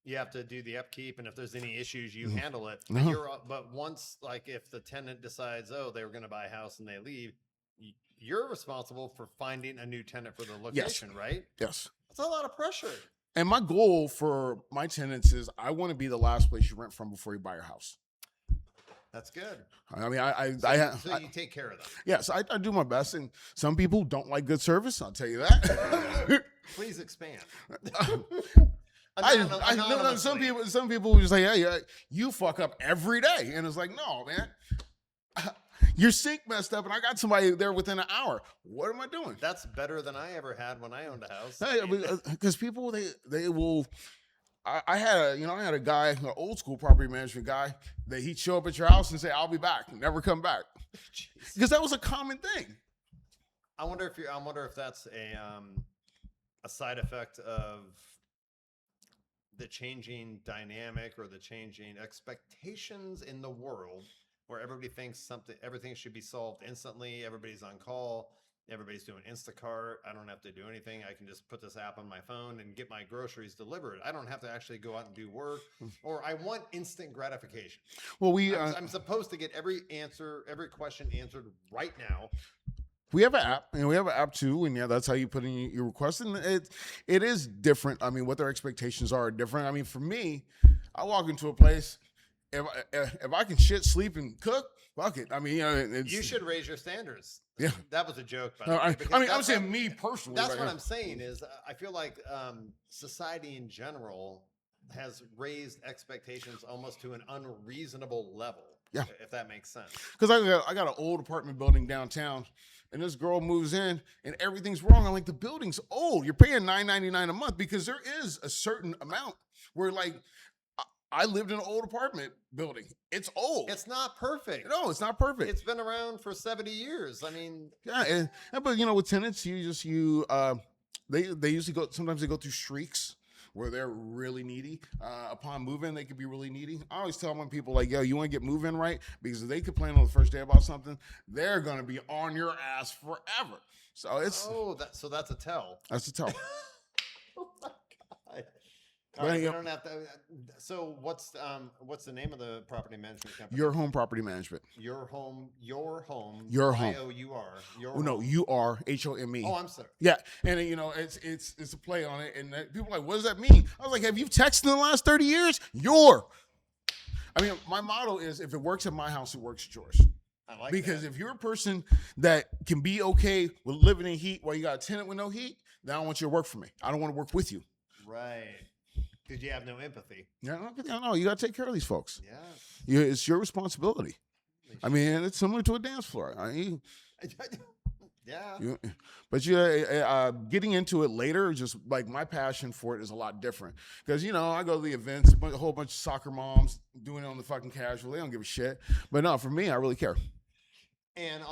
you have to do the upkeep, and if there's any issues, you handle it. But once, like, if the tenant decides, they were going to buy a house and they leave, you're responsible for finding a new tenant for the location, right? Yes. That's a lot of pressure. And my goal for my tenants is I want to be the last place you rent from before you buy your house. That's good. I mean, so you take care of them. Yes, I do my best, and some people don't like good service. I'll tell you that. Please expand. No. Some people just like, yeah, you fuck up every day, and it's like, no, man. Your sink messed up, and I got somebody there within an hour. What am I doing? That's better than I ever had when I owned a house. Because people, they will. I had a guy, an old school property management guy, that he'd show up at your house and say, "I'll be back," and never come back, because that was a common thing. I wonder if that's a side effect of the changing dynamic or the changing expectations in the world, where everybody thinks everything should be solved instantly. Everybody's on call. Everybody's doing Instacart. I don't have to do anything. I can just put this app on my phone and get my groceries delivered. I don't have to actually go out and do work, or I want instant gratification. Well, I'm supposed to get every question answered right now. We have an app, and we have an app too, and that's how you put in your request. And it is different. I mean, what their expectations are different. I mean, for me, I walk into a place. If I can shit, sleep, and cook, fuck it. I mean, you should raise your standards. Yeah, that was a joke. I'm saying me personally. That's what I'm saying is I feel like society in general has raised expectations almost to an unreasonable level. Yeah, if that makes sense. Because I got an old apartment building downtown, and this girl moves in, and everything's wrong. I'm like, the building's old. You're paying $9.99 a month, because there is a certain amount where, like, I lived in an old apartment building. It's old. It's not perfect. No, it's not perfect. It's been around for 70 years. I mean, yeah, but with tenants, they usually sometimes they go through streaks where they're really needy. Upon move-in, they could be really needy. I always tell my people, like, yo, you want to get move-in right? Because if they complain on the first day about something, they're going to be on your ass forever. So it's... so that's a tell. That's a tell. Oh, my God. All right, we don't have to, so what's the name of the property management company? Your Home Property Management. Your home. Your Home. Y-O-U-R. No, U-R-H-O-M-E. Oh, I'm sorry. Yeah, and it's a play on it, and people are like, what does that mean? I was like, have you texted in the last 30 years? I mean, my motto is, if it works at my house, it works at yours. I like because that. If you're a person that can be okay with living in heat while you got a tenant with no heat, then I don't want you to work for me. I don't want to work with you. Right. Because you have no empathy. Yeah, no, you got to take care of these folks. Yeah. It's your responsibility. I mean, it's similar to a dance floor. Yeah. But getting into it later, just like my passion for it is a lot different. Because, I go to the events, a whole bunch of soccer moms doing it on the fucking casual. They don't give a shit. But no, for me, I really care. And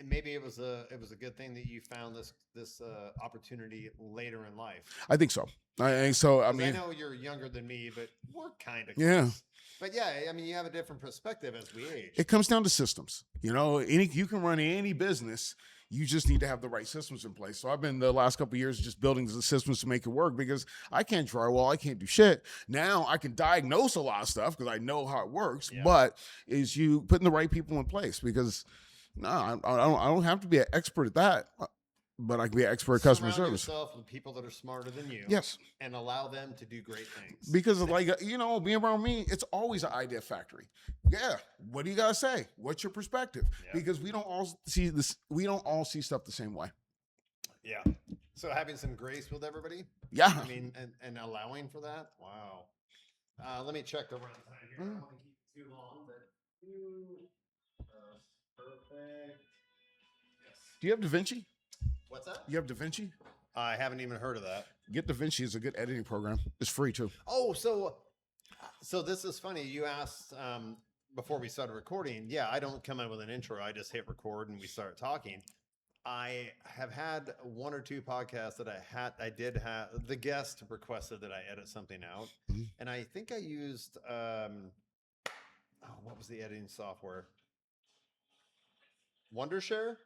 maybe it was a good thing that you found this opportunity later in life. I think so. I think so. I 'Cause mean, I know you're younger than me, but we're kind of yeah. close. But yeah, I mean, you have a different perspective as we age. It comes down to systems. You know, you can run any business. You just need to have the right systems in place. So I've been the last couple of years just building the systems to make it work because I can't drywall, I can't do shit. Now I can diagnose a lot of stuff because I know how it works. Yeah. But is you putting the right people in place because no, I don't have to be an expert at that, but I can be an expert at customer Surround service. yourself with people that are smarter than you. Yes. And allow them to do great things. Because like, you know, being around me, it's always an idea factory. Yeah. What do you got to say? What's your perspective? Yeah. Because we don't all see this. We don't all see stuff the same way. Yeah. So having some grace with everybody. Yeah. I mean, and allowing for that. Wow. Let me check the runtime here. I don't want to keep it too long, but perfect. Yes. Do you have DaVinci? What's that? You have DaVinci? I haven't even heard of that. Get DaVinci is a good editing program. It's free too. Oh, so this is funny. You asked before we started recording. Yeah, I don't come in with an intro. I just hit record and we start talking. I have had one or two podcasts that I did have the guest requested that I edit something out, and I think I used what was the editing software? Wondershare.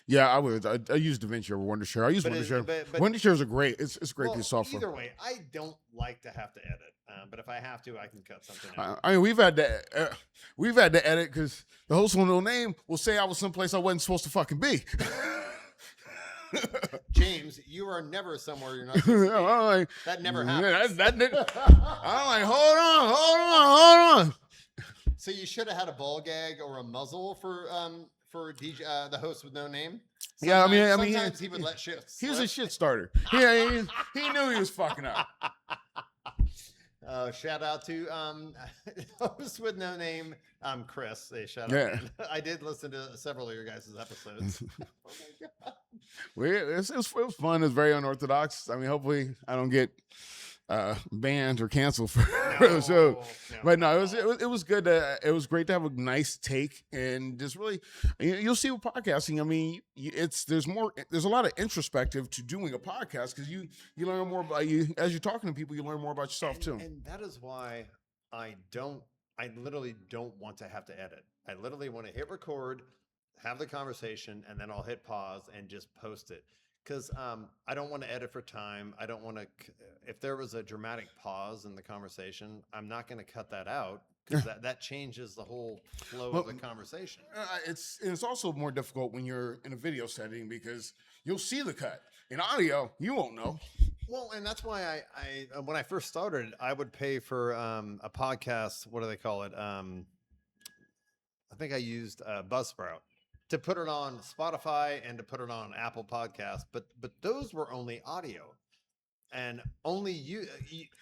Yeah, I would. I use DaVinci over Wondershare. I use Wondershare. Wondershare is a great. It's a great piece of software. Either way, I don't like to have to edit, but if I have to, I can cut something out. I mean, we've had to edit because the host with no name will say I was someplace I wasn't supposed to fucking be. James, you are never somewhere you're not supposed to be. That never happens. I'm like, hold on. So you should have had a ball gag or a muzzle for DJ, the host with no name. Sometimes he would let shit slip. He was a shit starter. Yeah, he knew he was fucking up. Shout out to host with no name, Chris. Hey, shout out. Yeah. I did listen to several of your guys' episodes. Oh my god. It was fun. It was very unorthodox. I mean, hopefully I don't get banned or canceled for the show. No. But no, it was good. It was great to have a nice take and just really, you'll see with podcasting. I mean, there's a lot of introspective to doing a podcast because you learn more about you as you're talking to people. You learn more about yourself too. And that is why I literally don't want to have to edit. I literally want to hit record, have the conversation, and then I'll hit pause and just post it. Because I don't want to edit for time. I don't want to. If there was a dramatic pause in the conversation, I'm not going to cut that out because that changes the whole flow of the conversation. It's also more difficult when you're in a video setting because you'll see the cut. In audio, you won't know. Well, and that's why I when I first started, I would pay for a podcast. What do they call it? I think I used Buzzsprout to put it on Spotify and to put it on Apple Podcasts, but those were only audio, and only you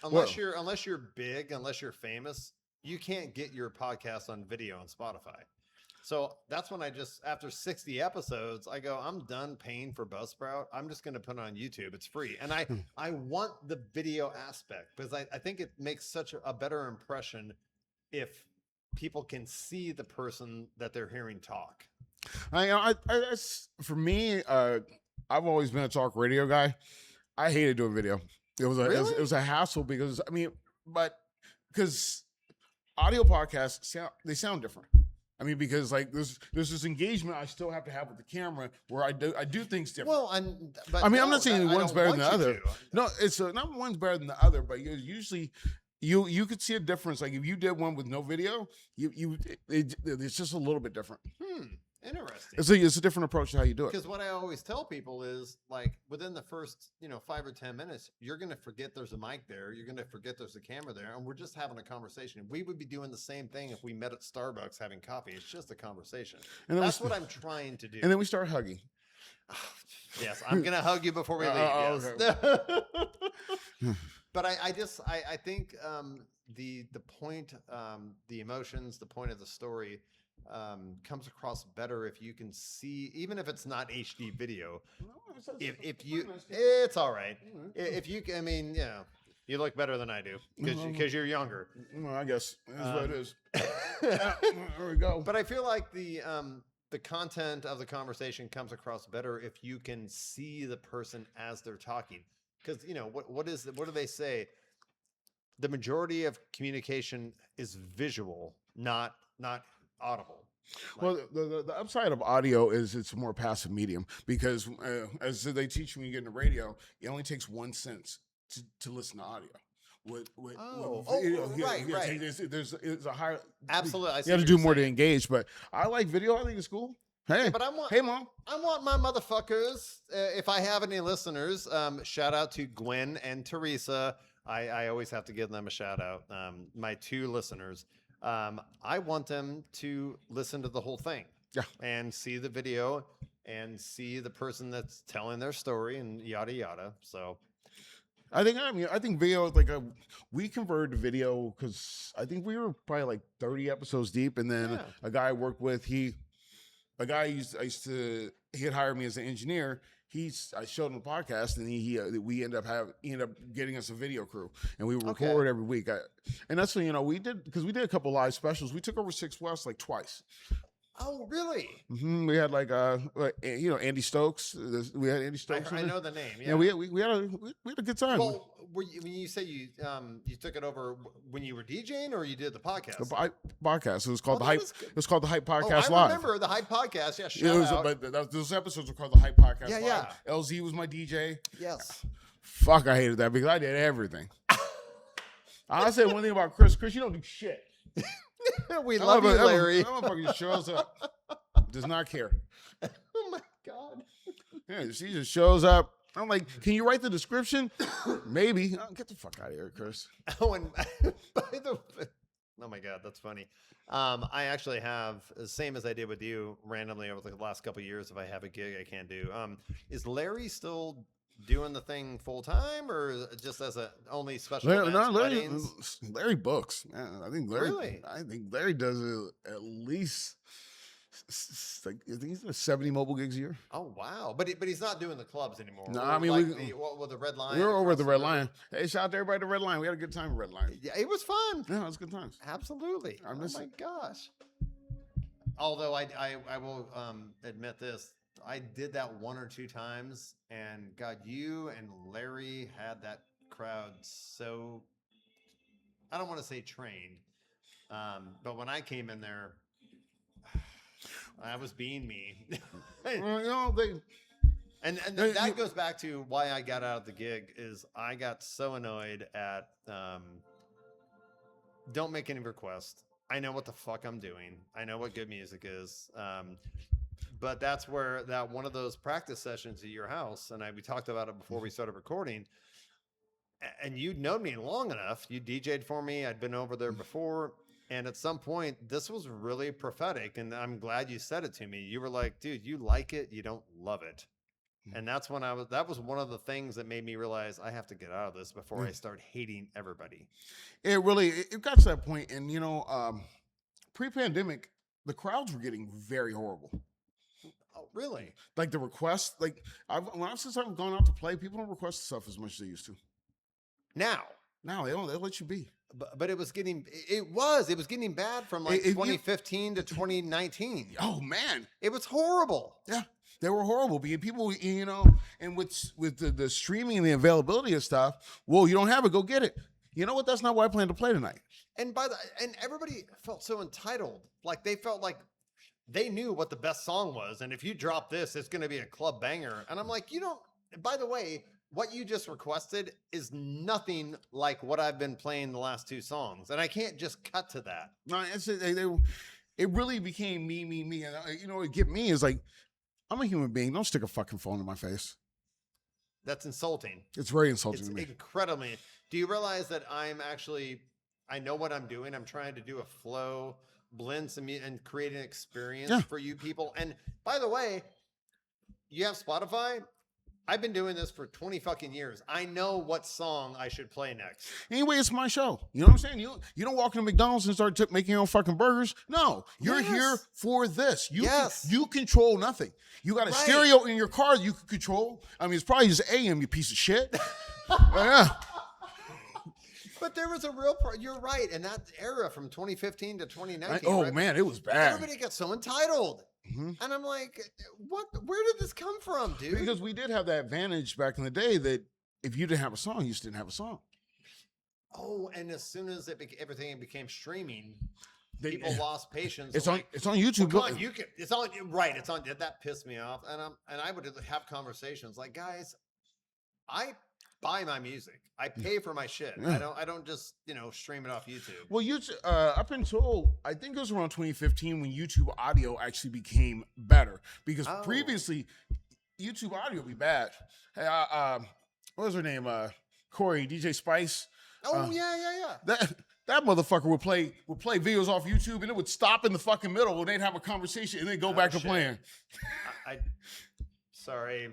unless you're big, unless you're famous, you can't get your podcast on video on Spotify. So that's when after 60 episodes, I go, I'm done paying for Buzzsprout. I'm just going to put it on YouTube. It's free. And I want the video aspect because I think it makes such a better impression if people can see the person that they're hearing talk. For me, I've always been a talk radio guy. I hated doing video. It was a hassle because audio podcasts sound different. I mean, because like there's this engagement I still have to have with the camera where I do things different. Well, I'm not saying one's better than the other. No, it's not one's better than the other, but usually you could see a difference. Like if you did one with no video, it's just a little bit different. Interesting. It's a different approach to how you do it. Because what I always tell people is like within the first 5 or 10 minutes, you're going to forget there's a mic there. You're going to forget there's a camera there, and we're just having a conversation. We would be doing the same thing if we met at Starbucks having coffee. It's just a conversation. And that's what I'm trying to do. And then we start hugging. Yes, I'm going to hug you before we leave. Yes. Okay. But I think the point, the emotions, the point of the story comes across better if you can see, even if it's not HD video. It's all right. If you, I mean, you look better than I do because you're younger. Well, I guess that's what it is. There we go. But I feel like the content of the conversation comes across better if you can see the person as they're talking. Because what do they say? The majority of communication is visual, not audible. Well, the upside of audio is it's a more passive medium because as they teach when you get into radio, it only takes 1 sense to listen to audio. With Right. There's a higher Absolutely. You have to do more to engage, but I like video. I think it's cool. Hey, but hey, mom. I want my motherfuckers. If I have any listeners, shout out to Gwen and Teresa. I always have to give them a shout out. My 2 listeners. I want them to listen to the whole thing. Yeah. And see the video and see the person that's telling their story and yada yada. So I think video is we converted to video because I think we were probably like 30 episodes deep, and then a guy I worked with, he had hired me as an engineer. I showed him the podcast, and we ended up getting us a video crew, and we would record every week. And that's when we did, because we did a couple live specials. We took over 6 West like twice. Oh, really? Mm-hmm. We had Andy Stokes. We had Andy Stokes. I know the name. Yeah, we had a good time. Well, when you say you took it over when you were DJing, or you did the podcast? The podcast. It was called the Hype. It was called the Hype Podcast I Live. remember the Hype Podcast. Yeah, shout out. But those episodes were called the Hype Podcast Live. Yeah. LZ was my DJ. Yes. Fuck, I hated that because I did everything. I said one thing about Chris. Chris, you don't do shit. We love you, Larry. That motherfucker just shows up. Does not care. Oh my God. Yeah, she just shows up. I'm like, can you write the description? Maybe. Oh, get the fuck out of here, Chris. Oh, and oh my God, that's funny. I actually have, the same as I did with you, randomly over the last couple of years, if I have a gig I can't do. Is Larry still doing the thing full time, or just as a only special events, Larry books. Yeah, I think Larry does it at least. I think he's doing 70 mobile gigs a year. Oh wow! But he's not doing the clubs anymore. No, I mean what with the Red Lion. We were over at the Red Lion. Hey, shout out to everybody at the Red Lion. We had a good time at Red Lion. Yeah, it was fun. Yeah, it was good times. Absolutely. Oh my gosh! Although I will admit this. I did that 1 or 2 times, and God, you and Larry had that crowd so, I don't want to say trained, but when I came in there, I was being me. And that goes back to why I got out of the gig. Is I got so annoyed at don't make any requests. I know what the fuck I'm doing. I know what good music is. But that's where that one of those practice sessions at your house, and we talked about it before we started recording, and you'd known me long enough. You DJ'd for me. I'd been over there before. And at some point, this was really prophetic. And I'm glad you said it to me. You were like, dude, you like it. You don't love it. And that's when that was one of the things that made me realize I have to get out of this before I start hating everybody. It got to that point. And, pre-pandemic, the crowds were getting very horrible. Oh, really? Like the requests, since I've gone out to play, people don't request stuff as much as they used to. Now they don't. They let you be. But it was getting bad from 2015 to 2019. Oh man, it was horrible. Yeah, they were horrible. Because people, and with the streaming and the availability of stuff, well, you don't have it, go get it. You know what? That's not what I plan to play tonight. And everybody felt so entitled. Like they felt like they knew what the best song was, and if you drop this, it's going to be a club banger. And I'm like, by the way, what you just requested is nothing like what I've been playing the last 2 songs, and I can't just cut to that. No, it really became me. And what get me is like, I'm a human being. Don't stick a fucking phone in my face. That's insulting. It's very insulting to me. Incredibly. Do you realize that I know what I'm doing. I'm trying to do a flow, blend some and create an experience for you people. And by the way, you have Spotify. I've been doing this for 20 fucking years. I know what song I should play next. Anyway, it's my show. You know what I'm saying? You don't walk into McDonald's and start making your own fucking burgers. No, you're here for this. You control nothing. You got a stereo in your car you can control. I mean, it's probably just AM, you piece of shit. Yeah. But there was a real you're right. In that era from 2015 to 2019. Man, it was bad. Everybody got so entitled. Mhm. And I'm like, what? Where did this come from, dude? Because we did have that advantage back in the day that if you didn't have a song, you just didn't have a song. Oh, and as soon as everything became streaming, They- people lost patience. It's I'm on. like, It's on YouTube. well, come on, you can. It's on. Right. It's on. That pissed me off. And I would have conversations like, guys, I buy my music. I pay for my shit. Yeah. I don't just stream it off YouTube. Well, YouTube up until I think it was around 2015 when YouTube audio actually became better because Oh. previously YouTube audio would be bad. Hey, what was her name? Corey, DJ Spice. Oh yeah. That motherfucker would play videos off YouTube and it would stop in the fucking middle and they'd have a conversation and then go back to shit. playing. Sorry,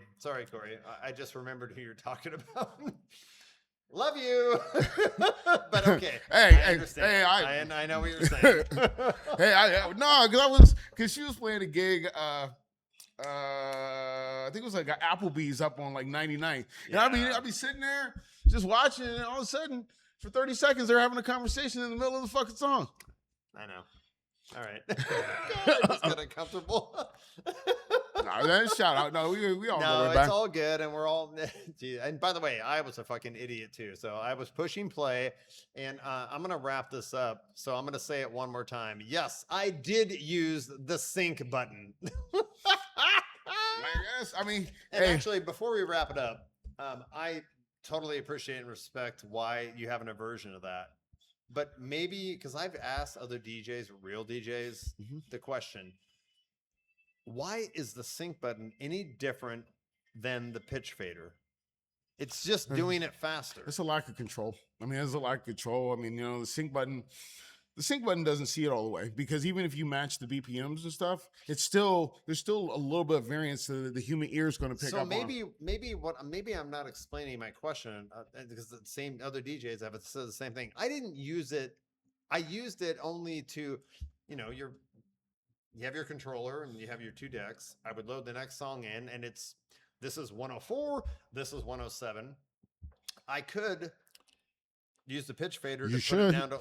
Corey. I just remembered who you're talking about. Love you, but okay. I understand. I know what you're saying. Because she was playing a gig. I think it was like an Applebee's up on like 99. Yeah. And I'd be sitting there just watching, and all of a sudden, for 30 seconds, they're having a conversation in the middle of the fucking song. I know. All right. I just got uncomfortable. No, that's a shout out. No, we all No, go way it's back. all good, and we're all. Gee, and by the way, I was a fucking idiot too. So I was pushing play, and I'm gonna wrap this up. So I'm gonna say it one more time. Yes, I did use the sync button. Yes, I mean, And actually, before we wrap it up, I totally appreciate and respect why you have an aversion to that. But maybe because I've asked other DJs, real DJs, the question, why is the sync button any different than the pitch fader? It's just doing it faster. it's a lack of control. I mean, there's a lack of control. I mean, the sync button doesn't see it all the way because even if you match the BPMs and stuff, there's still a little bit of variance that the human ear is going to pick up. So maybe I'm not explaining my question because the same other DJs have said the same thing. I didn't use it. I used it only to, you have your controller and you have your two decks. I would load the next song in, and this is 104, this is 107. I could use the pitch fader to put it down to.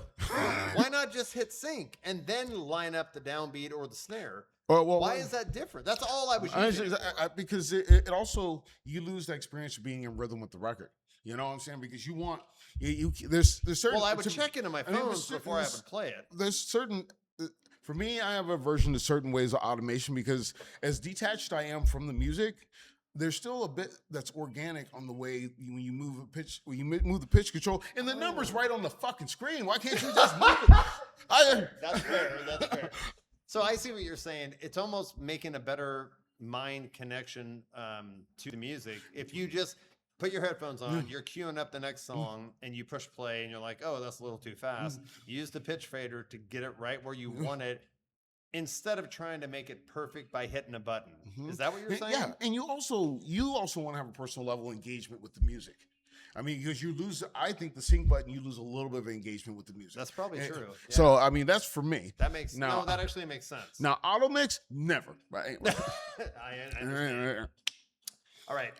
Why not just hit sync and then line up the downbeat or the snare? Why is that different? That's all I was using. Because it also, you lose the experience of being in rhythm with the record. You know what I'm saying? Because you want there's certain. Well, I would check into my phone before I would play it. There's certain. For me, I have a aversion to certain ways of automation because as detached I am from the music, there's still a bit that's organic on the way when you move a pitch, when you move the pitch control, and the number's right on the fucking screen. Why can't you just move it? That's fair. So I see what you're saying. It's almost making a better mind connection to the music. If you just put your headphones on, you're queuing up the next song, and you push play, and you're like, oh, that's a little too fast. Use the pitch fader to get it right where you want it, instead of trying to make it perfect by hitting a button. Is that what you're saying? Yeah, and you also want to have a personal level engagement with the music. I mean, because I think the sync button, you lose a little bit of engagement with the music. That's probably true. Yeah. So, I mean, that's for me. That makes no, that actually makes sense. Now, auto mix, never. Right? I understand. All right.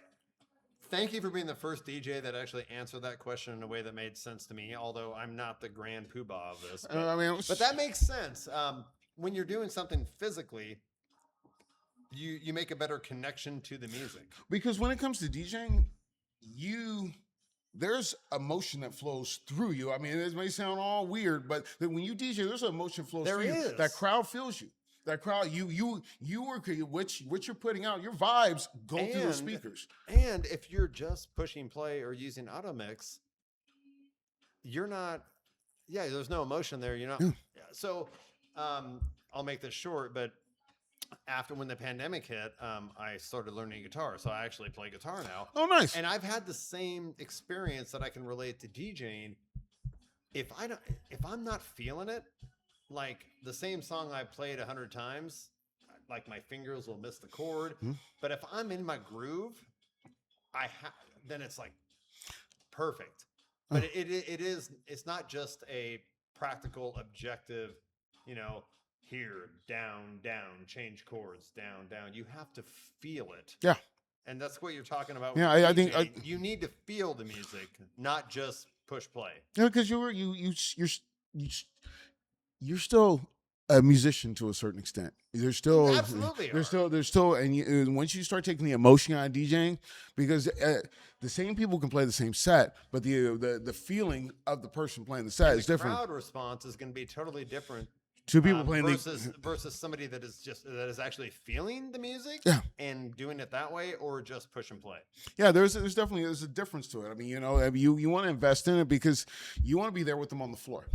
Thank you for being the first DJ that actually answered that question in a way that made sense to me, although I'm not the grand poobah of this. But that makes sense. When you're doing something physically, you make a better connection to the music. Because when it comes to DJing, there's emotion that flows through you. I mean, it may sound all weird, but when you DJ, there's an emotion flows through you. That crowd feels you. That crowd, what you're putting out, your vibes go through the speakers. And if you're just pushing play or using auto mix, you're not. Yeah, there's no emotion there. You're not. Yeah. So, I'll make this short, but when the pandemic hit, I started learning guitar. So I actually play guitar now. Oh, nice. And I've had the same experience that I can relate to DJing. If I'm not feeling it, like the same song I played 100 times, like my fingers will miss the chord. But if I'm in my groove, then it's like perfect. But it's not just a practical, objective, here, down, change chords, down. You have to feel it. Yeah. And that's what you're talking about. Yeah, with I think you need to feel the music, not just push play. Yeah, because you're still a musician to a certain extent. Absolutely There's still, and once you start taking the emotion out of DJing, because the same people can play the same set, but the feeling of the person playing the set is different. Crowd response is going to be totally different. Two people playing versus somebody that is actually feeling the music and doing it that way, or just push and play. Yeah, there's definitely a difference to it. I mean, you want to invest in it because you want to be there with them on the floor.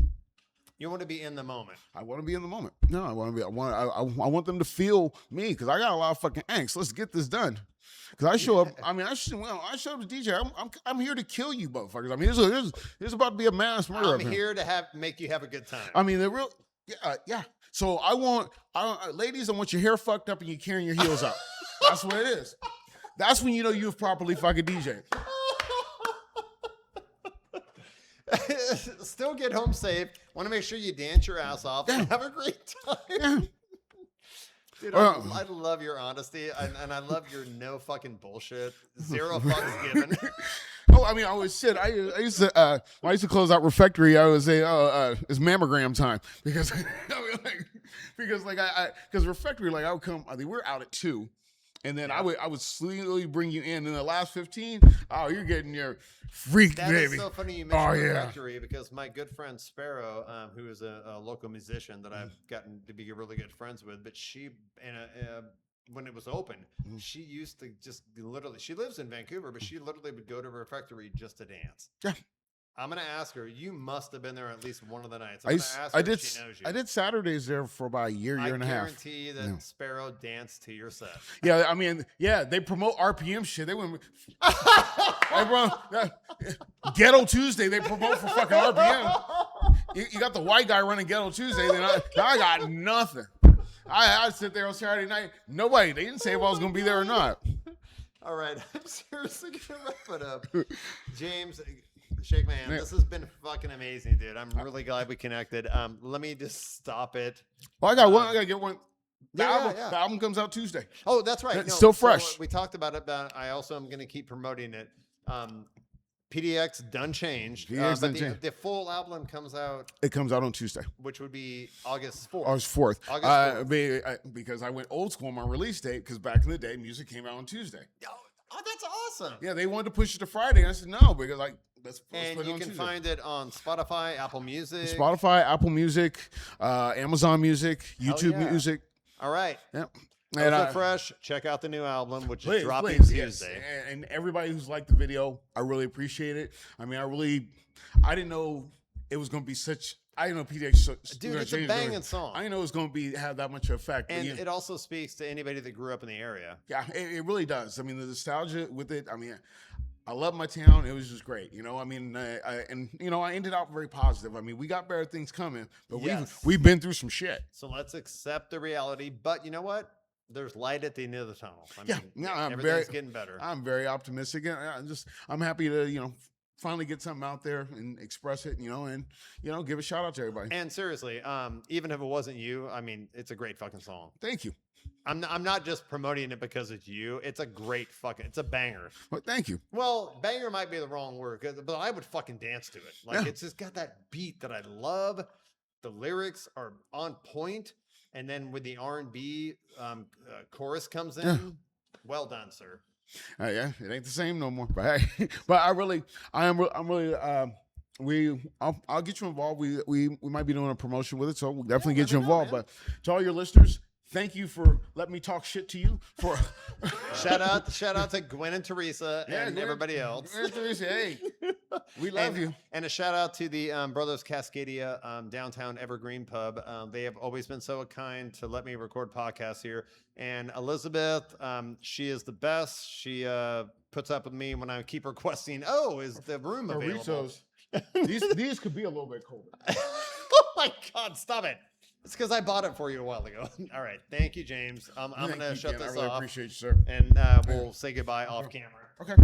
You want to be in the moment. I want to be in the moment. No, I want them to feel me because I got a lot of fucking angst. Let's get this done. Because I show up. I mean, I show up to DJ. I'm here to kill you, motherfuckers. I mean, there's about to be a mass murder. I'm here to make you have a good time. I mean, yeah. So ladies, I want your hair fucked up and you carrying your heels out. That's what it is. That's when you know you've properly fucking DJed. Still get home safe. Want to make sure you dance your ass off and have a great time. Yeah. Dude, I love your honesty and I love your no fucking bullshit. Zero fucks given. Oh, I mean, I used to when I used to close out Refectory, I would say, it's mammogram time because because Refectory, like I would come, I think we're out at 2. And then I would slowly bring you in the last 15. Oh, you're getting your freak, baby. That is so funny you mentioned Refectory because my good friend Sparrow, who is a local musician that I've gotten to be really good friends with, but she when it was open, she used to just literally. She lives in Vancouver, but she literally would go to Refectory just to dance. Yeah. I'm gonna ask her. You must have been there at least one of the nights. I did Saturdays there for about a year and a half. I guarantee that Sparrow danced to your set. Yeah, I mean, they promote RPM shit. They went, Ghetto Tuesday. They promote for fucking RPM. You got the white guy running Ghetto Tuesday. Then I got nothing. I'd sit there on Saturday night. They didn't say if I was gonna be there or not. All right, I'm seriously gonna wrap it up, James. Shake my hand. This has been fucking amazing, dude. I'm really glad we connected. Let me just stop it. Well, I gotta get one. The album comes out Tuesday. Oh, that's right. It's still fresh. So we talked about it, but I also am going to keep promoting it. PDX done changed. The full album comes out. It comes out on Tuesday, which would be August 4th. August 4th. Because I went old school on my release date. Because back in the day, music came out on Tuesday. Oh, that's awesome. Yeah, they wanted to push it to Friday. And I said no because let's put it on Tuesday. Find it on Spotify, Apple Music, Amazon Music, YouTube Music. All right. Yep. OSO Fresh. Check out the new album, which is dropping Tuesday. Yes. And everybody who's liked the video, I really appreciate it. I mean, I didn't know it was going to be such. I didn't know PDX. Dude, it's a banging song. I didn't know it was going to have that much effect. And it also speaks to anybody that grew up in the area. Yeah, it really does. I mean, the nostalgia with it. I mean, I love my town. It was just great. I mean, I ended out very positive. I mean, we got better things coming, but we've been through some shit. So let's accept the reality. But you know what? There's light at the end of the tunnel. I mean, everything's getting better. I'm very optimistic. I'm happy to, finally get something out there and express it, and give a shout out to everybody. And seriously, even if it wasn't you, I mean, it's a great fucking song. Thank you. I'm not just promoting it because it's you. It's a great it's a banger. Well, thank you. Well, banger might be the wrong word, but I would fucking dance to it. Like it's just got that beat that I love. The lyrics are on point, and then with the R&B chorus comes in. Well done, sir. Yeah, it ain't the same no more. But hey, I'll get you involved. We might be doing a promotion with it, so we'll definitely get you involved. But to all your listeners, thank you for letting me talk shit to you. For shout out to Gwen and Teresa and everybody else. Gwen and Teresa, hey, we love you. And a shout out to the Brothers Cascadia downtown Evergreen Pub. They have always been so kind to let me record podcasts here. And Elizabeth, she is the best. She puts up with me when I keep requesting. Oh, is the room available? These could be a little bit colder. Oh my God! Stop it. It's because I bought it for you a while ago. All right. Thank you, James. I'm going to shut this off. I really appreciate you, sir. And we'll say goodbye off camera. Okay.